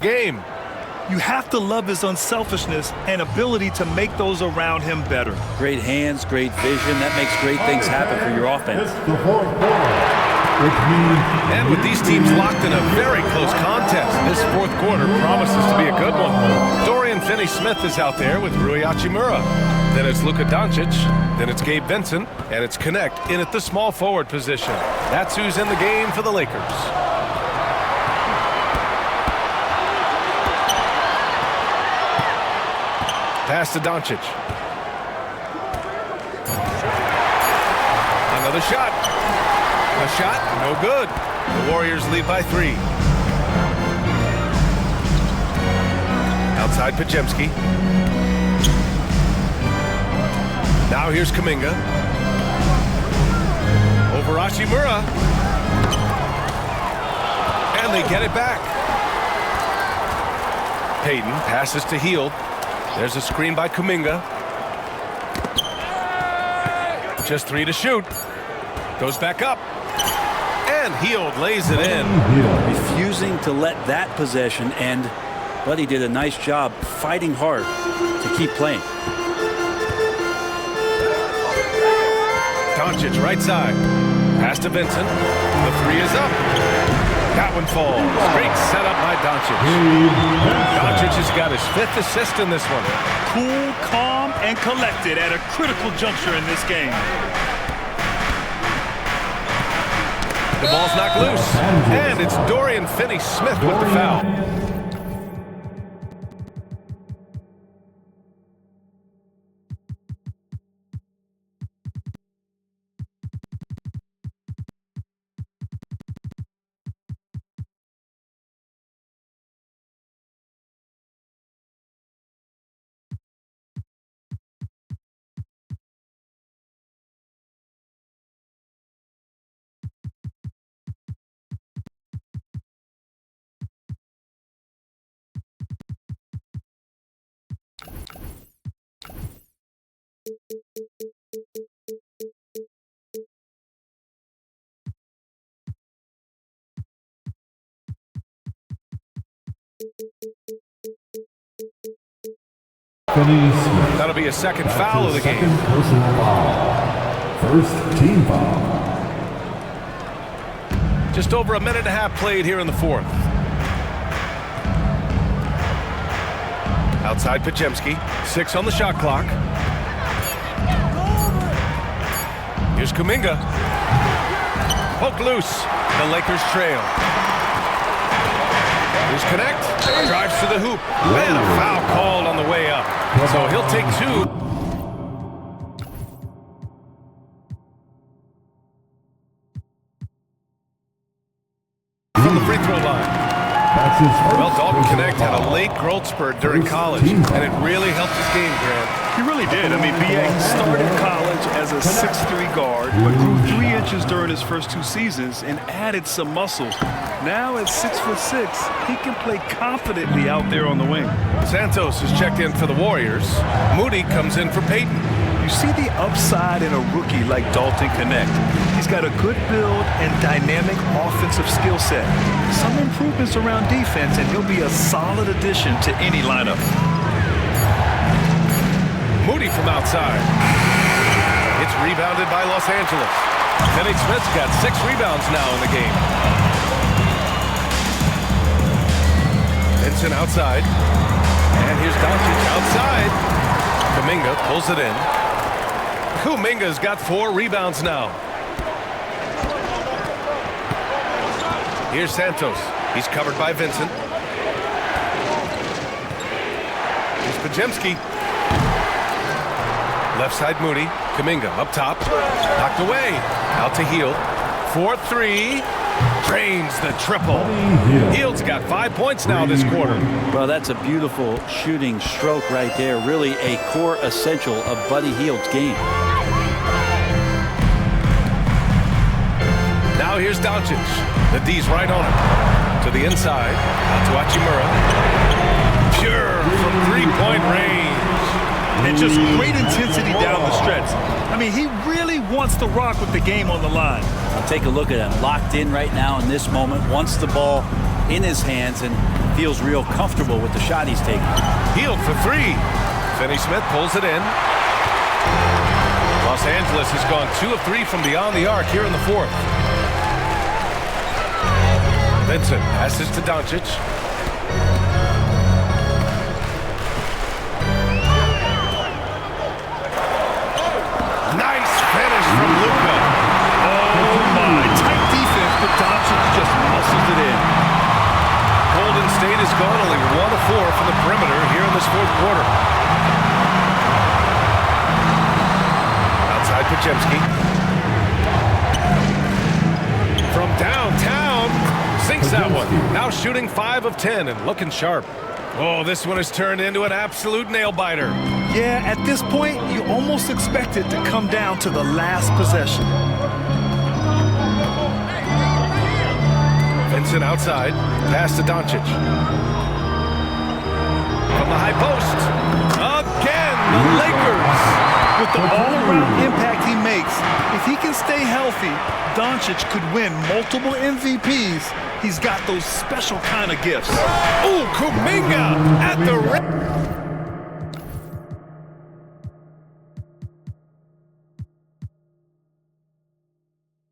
game. You have to love his unselfishness and ability to make those around him better. Great hands, great vision. That makes great things happen for your offense. It's the 4th quarter. And with these teams locked in a very close contest, this 4th quarter promises to be a good one. Dorian Finney-Smith is out there with Rui Hachimura. Then it's Luka Doncic. Then it's Gabe Vincent. And it's Connect in at the small forward position. That's who's in the game for the Lakers. Pass to Doncic. Another shot. A shot, no good. The Warriors lead by 3. Outside Podziemski. Now here's Kuminga. Over Hachimura. And they get it back. Payton passes to Hield. There's a screen by Kuminga. Just 3 to shoot. Goes back up. And Hield lays it in. Refusing to let that possession end, but he did a nice job fighting hard to keep playing. Doncic right side. Pass to Vincent. The 3 is up. That one falls. Great setup by Doncic. Doncic has got his 5th assist in this one. Cool, calm, and collected at a critical juncture in this game. The ball's knocked loose. And it's Dorian Finney-Smith with the foul. That'll be a second foul of the game. Personal foul. First team foul. Just over a minute and a half played here in the 4th. Outside Podziemski. 6 on the shot clock. Here's Kuminga. Poke loose. The Lakers trail. Here's Connect. Drives to the hoop. And a foul called on the way up. So he'll take 2. From the free throw line. Well, Dalton Connect had a late growth spurt during college, and it really helped his game, Grant. He really did. I mean, B.A. started college as a 6'3" guard, but grew 3 inches during his first 2 seasons and added some muscle. Now at 6'6", he can play confidently out there on the wing. Santos is checked in for the Warriors. Moody comes in for Payton. You see the upside in a rookie like Dalton Connect. He's got a good build and dynamic offensive skill set. Some improvements around defense, and he'll be a solid addition to any lineup. Moody from outside. It's rebounded by Los Angeles. Finney Smith's got 6 rebounds now in the game. Vincent outside. And here's Doncic outside. Kuminga pulls it in. Kuminga's got 4 rebounds now. Here's Santos. He's covered by Vincent. Here's Podziemski. Left side Moody. Kuminga up top. Knocked away. Out to Hield. 4-3. Drains the triple. Hield's got 5 points now this quarter. Well, that's a beautiful shooting stroke right there. Really a core essential of Buddy Hield's game. Now here's Doncic. The D's right on him. To the inside. Out to Hachimura. Pure from 3-point range. And just great intensity down the stretch. I mean, he really wants to rock with the game on the line. I'll take a look at him. Locked in right now in this moment. Wants the ball in his hands and feels real comfortable with the shot he's taking. Hield for 3. Finney Smith pulls it in. Los Angeles has gone 2 of 3 from beyond the arc here in the 4th. Vincent passes to Doncic. Nice finish from Luka. Oh my, tight defense, but Doncic just muscles it in. Golden State has gone only 1 of 4 from the perimeter here in this 4th quarter. Outside Podziemski. From downtown, sinks that one. Now shooting 5 of 10 and looking sharp. Oh, this one has turned into an absolute nail-biter. Yeah, at this point, you almost expect it to come down to the last possession. Vincent outside. Pass to Doncic. From the high post. Again, the Lakers. With the all-around impact he makes, if he can stay healthy, Doncic could win multiple MVPs. He's got those special kind of gifts. Ooh, Kuminga at the rim.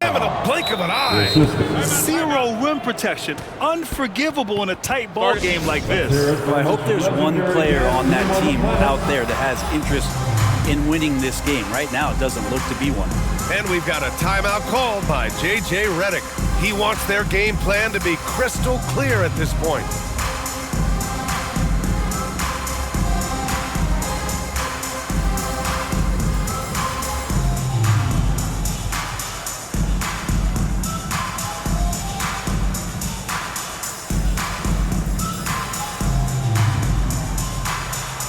In a blink of an eye. 0 rim protection. Unforgivable in a tight ball game like this. Well, I hope there's one player on that team out there that has interest in winning this game. Right now, it doesn't look to be one. And we've got a timeout called by J.J. Redick. He wants their game plan to be crystal clear at this point.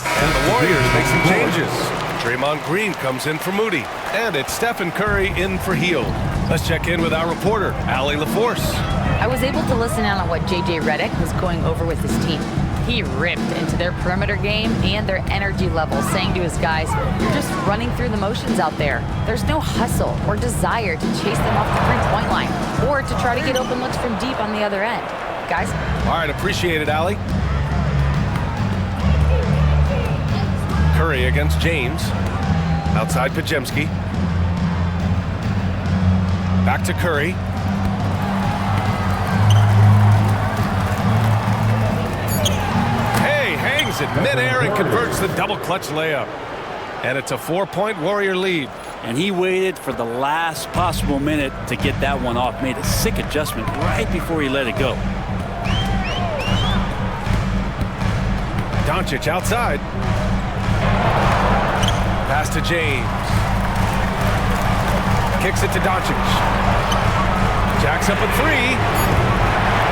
And the Warriors make some changes. Draymond Green comes in for Moody. And it's Stephen Curry in for Hield. Let's check in with our reporter, Allie LaForce. I was able to listen in on what J.J. Redick was going over with his team. He ripped into their perimeter game and their energy level, saying to his guys, "You're just running through the motions out there. There's no hustle or desire to chase them off the three-point line or to try to get open looks from deep on the other end." Guys? All right, appreciate it, Allie. Curry against James. Outside Podziemski. Back to Curry. Hey, hangs it midair and converts the double clutch layup. And it's a 4-point Warrior lead. And he waited for the last possible minute to get that one off. Made a sick adjustment right before he let it go. Doncic outside. Pass to James. Kicks it to Doncic. Jacks up a 3.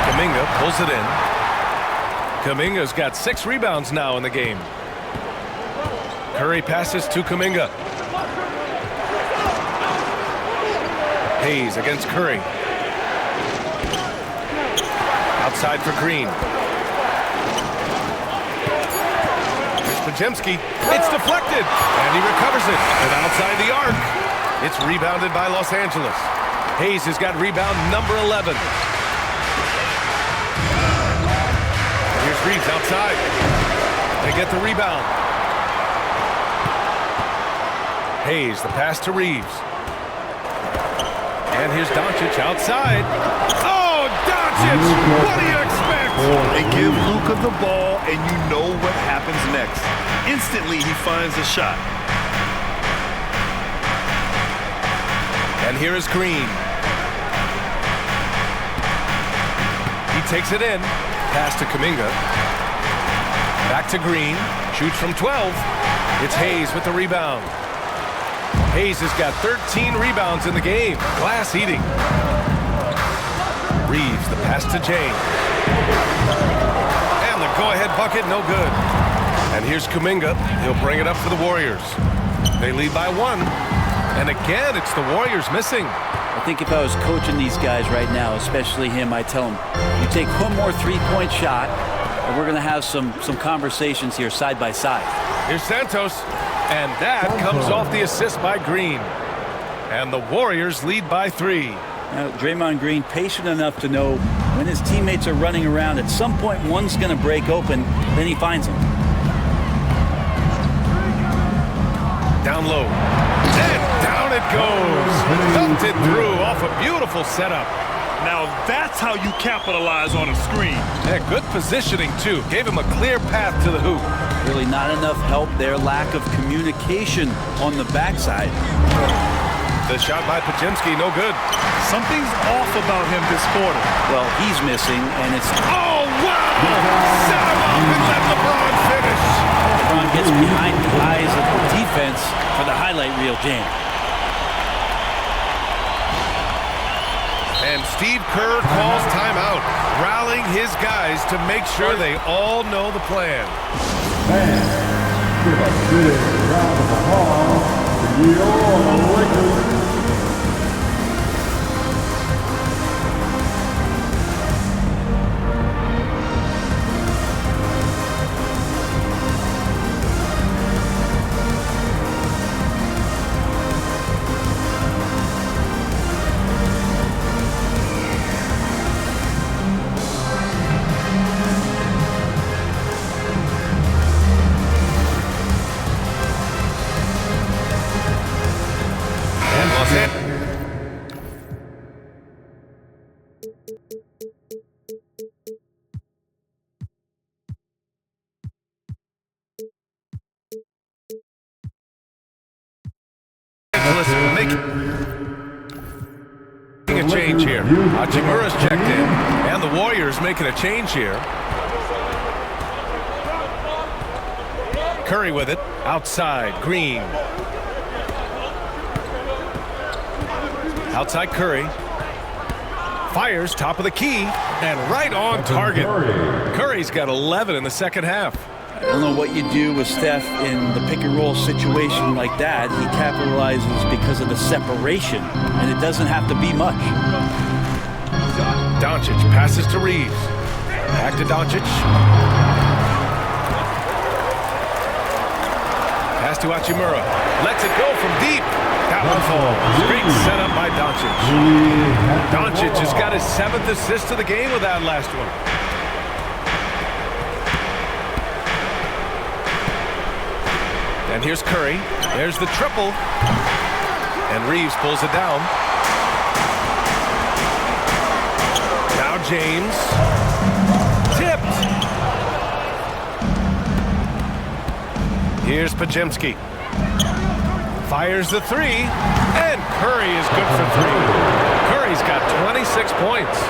Kuminga pulls it in. Kuminga's got 6 rebounds now in the game. Curry passes to Kuminga. Hayes against Curry. Outside for Green. Here's Podziemski. It's deflected, and he recovers it. And outside the arc, it's rebounded by Los Angeles. Hayes has got rebound number 11. Here's Reeves outside. They get the rebound. Hayes, the pass to Reeves. And here's Doncic outside. Oh, Doncic! What do you expect? They give Luka the ball, and you know what happens next. Instantly, he finds a shot. And here is Green. He takes it in. Pass to Kuminga. Back to Green. Shoots from 12. It's Hayes with the rebound. Hayes has got 13 rebounds in the game. Glass eating. Reeves, the pass to James. And the go-ahead bucket, no good. And here's Kuminga. He'll bring it up for the Warriors. They lead by 1. And again, it's the Warriors missing. I think if I was coaching these guys right now, especially him, I tell him, you take one more three-point shot, and we're going to have some conversations here side by side. Here's Santos, and that comes off the assist by Green. And the Warriors lead by 3. Now, Draymond Green, patient enough to know when his teammates are running around, at some point one's going to break open, then he finds them. Down low. And down it goes. Dumped it through off a beautiful setup. Now that's how you capitalize on a screen. Yeah, good positioning, too. Gave him a clear path to the hoop. Really not enough help there. Lack of communication on the backside. The shot by Podziemski, no good. Something's off about him this quarter. Well, he's missing, and it's... Oh, wow! Set him up and let LeBron finish. LeBron gets behind the eyes of the defense for the highlight reel jam. And Steve Kerr calls timeout, rallying his guys to make sure they all know the plan. Fans, give a big round of applause to your Lakers. Making a change here. Hachimura's checked in, and the Warriors making a change here. Curry with it, outside, Green. Outside Curry. Fires, top of the key, and right on target. Curry's got 11 in the second half. I don't know what you do with Steph in the pick-and-roll situation like that. He capitalizes because of the separation, and it doesn't have to be much. Doncic passes to Reeves. Back to Doncic. Pass to Hachimura. Lets it go from deep. That one falls. Great setup by Doncic. Doncic has got his 7th assist of the game with that last one. And here's Curry. There's the triple. And Reeves pulls it down. Now James. Tipped. Here's Podziemski. Fires the 3. And Curry is good for 3. Curry's got 26 points.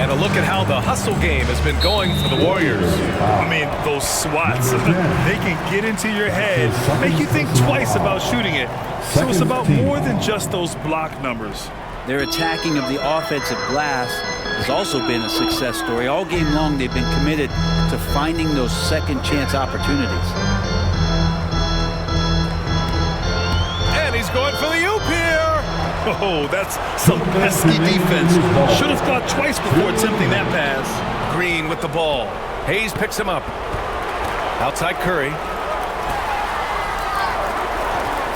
And a look at how the hustle game has been going for the Warriors. I mean, those swats, they can get into your head, make you think twice about shooting it. So it's about more than just those block numbers. Their attacking of the offensive glass has also been a success story. All game long, they've been committed to finding those second chance opportunities. And he's going for the oop here. Oh, that's some pesky defense. Should have thought twice before attempting that pass. Green with the ball. Hayes picks him up. Outside Curry.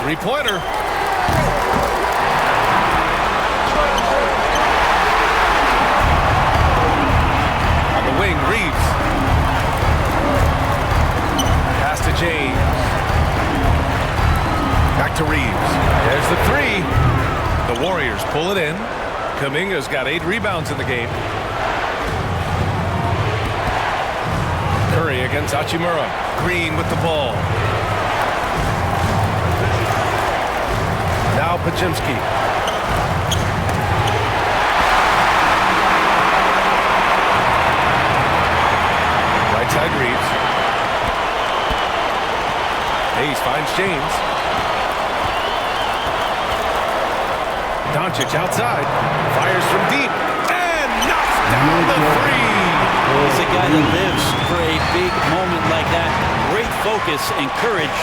Three-pointer. On the wing, Reeves. Pass to James. Back to Reeves. pull it in. Kuminga's got 8 rebounds in the game. Curry against Hachimura. Green with the ball. Now Podziemski. Right side Reeves. Hayes finds James. Doncic outside. Fires from deep. And knocks down the three. He's a guy that lives for a big moment like that. Great focus and courage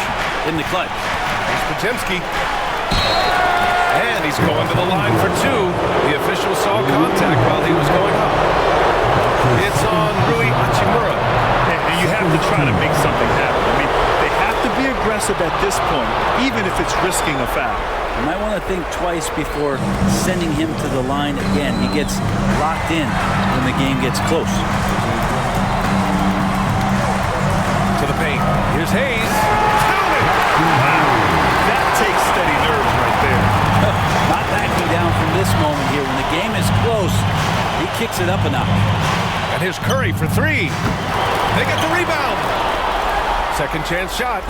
in the clutch. Here's Podziemski. And he's going to the line for 2. The official saw contact while he was going up. It's on Rui Hachimura. And you have to try to make something happen. I mean, they have to be aggressive at this point, even if it's risking a foul. You might want to think twice before sending him to the line again. He gets locked in when the game gets close. To the paint. Here's Hayes. Counted! Wow. That takes steady nerves right there. Not backing down from this moment here. When the game is close, he kicks it up a notch. And here's Curry for 3. They get the rebound. Second chance shot.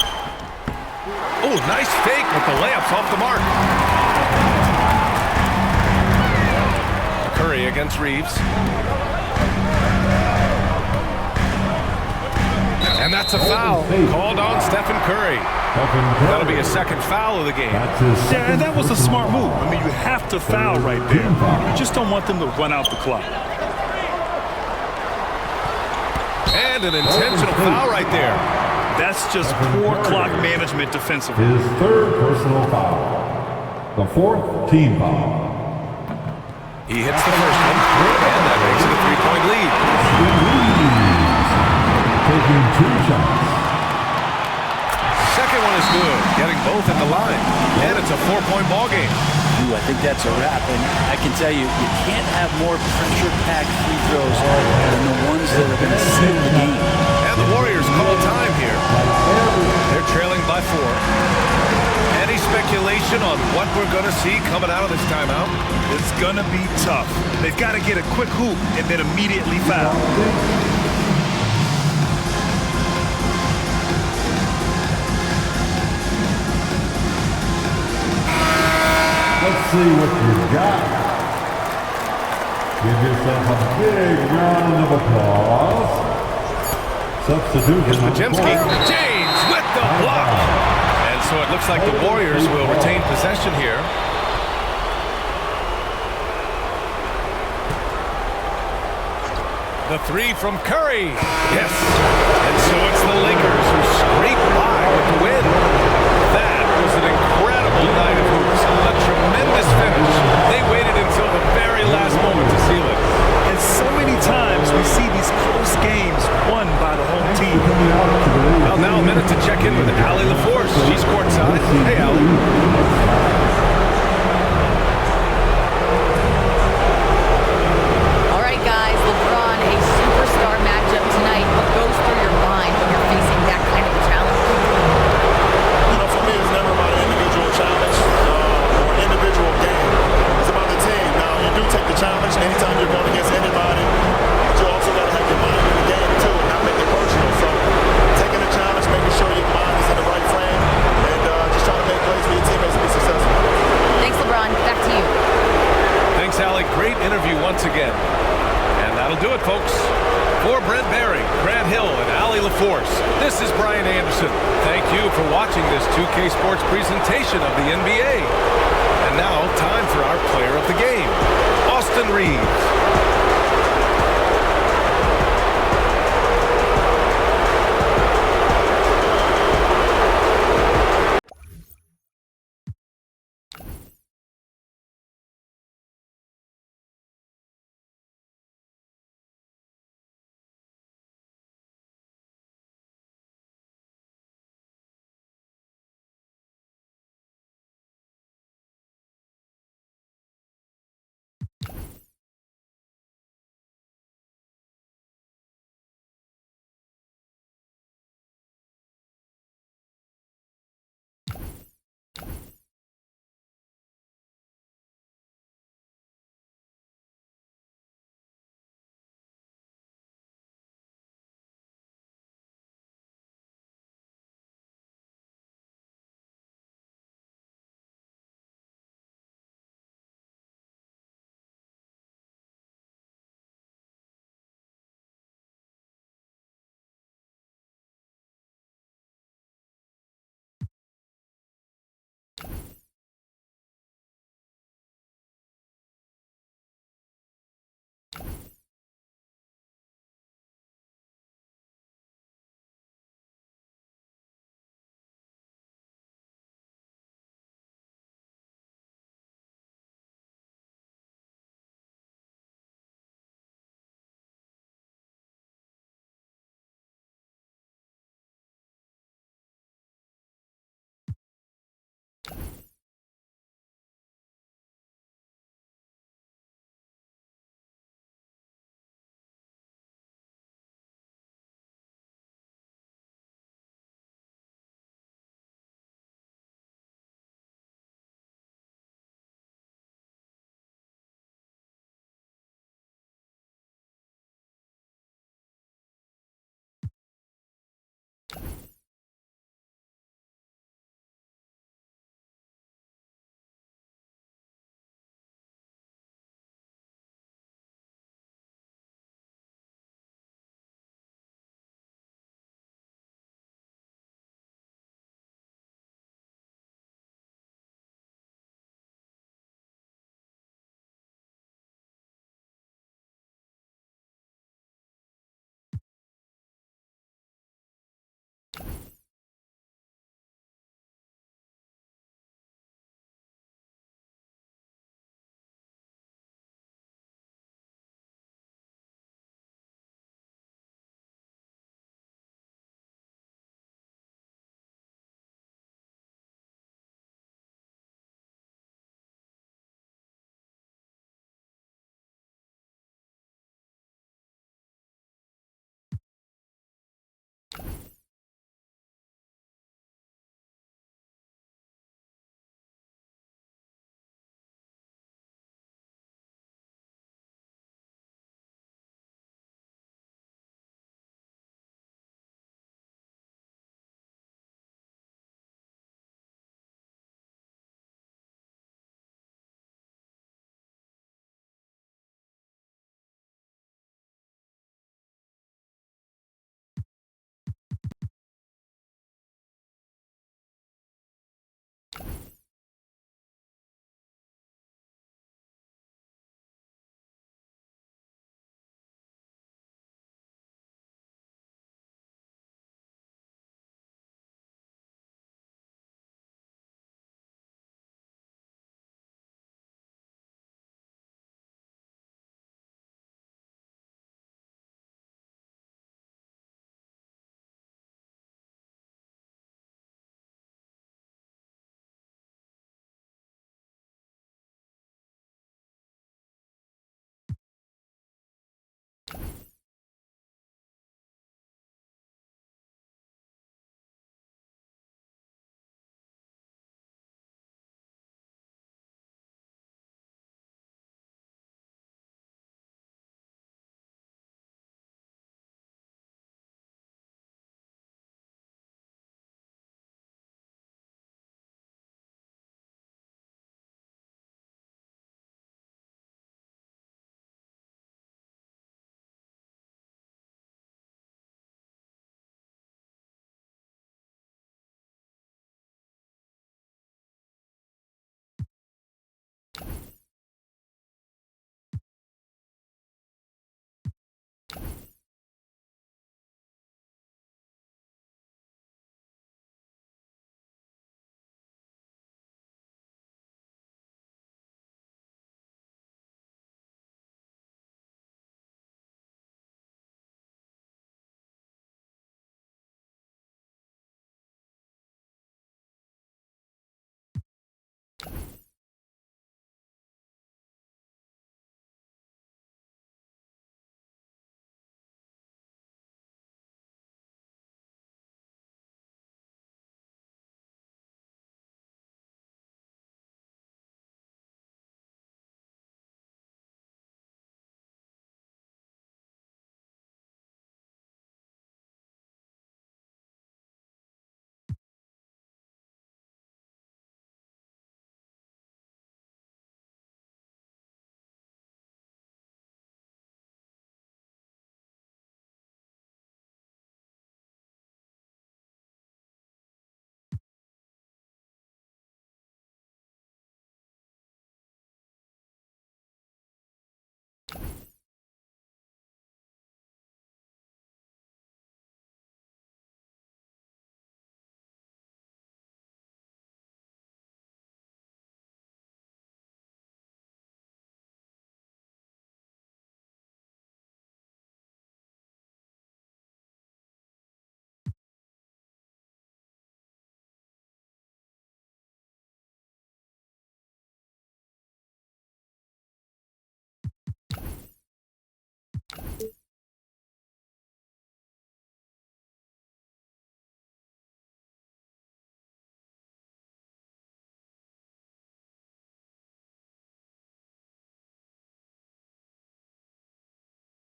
Oh, nice fake with the layups off the mark. Curry against Reeves. And that's a foul called on Stephen Curry. That'll be a second foul of the game. Yeah, and that was a smart move. I mean, you have to foul right there. You just don't want them to run out the clock. And an intentional foul right there. That's just poor clock management defensively. His 3rd personal foul. The 4th team foul. He hits the first one, and that makes it a 3-point lead. Taking 2 shots. Second one is good, getting both at the line. And it's a 4-point ball game. Ooh, I think that's a wrap. And I can tell you, you can't have more pressure-packed free throws than the ones that are going to seal the game. And the Warriors call time here. They're trailing by 4. Any speculation on what we're going to see coming out of this timeout? It's going to be tough. They've got to get a quick hoop and then immediately foul. Let's see what you got. Give yourself a big round of applause. Substitution. Podziemski. James with the block. And so it looks like the Warriors will retain possession here. The 3 from Curry. Yes. And so it's the Lakers who scrape by with the win. That was an incredible night of hoops. A tremendous finish. They waited until the very last moment to seal it. And so many times we see these close games won by the home team. Well, now a minute to check in with Allie LaForce. She's courtside. Hey, Allie. Anytime you're going against anybody, but you also got to have your mind in the game too and not make it personal. So taking the challenge, making sure your mind is in the right frame, and just trying to make plays for your teammates to be successful. Thanks, LeBron. Back to you. Thanks, Allie. Great interview once again. And that'll do it, folks. For Brent Barry, Grant Hill, and Allie LaForce, this is Brian Anderson. Thank you for watching this 2K Sports presentation of the NBA. And now, time for our player of the game, Austin Reeves.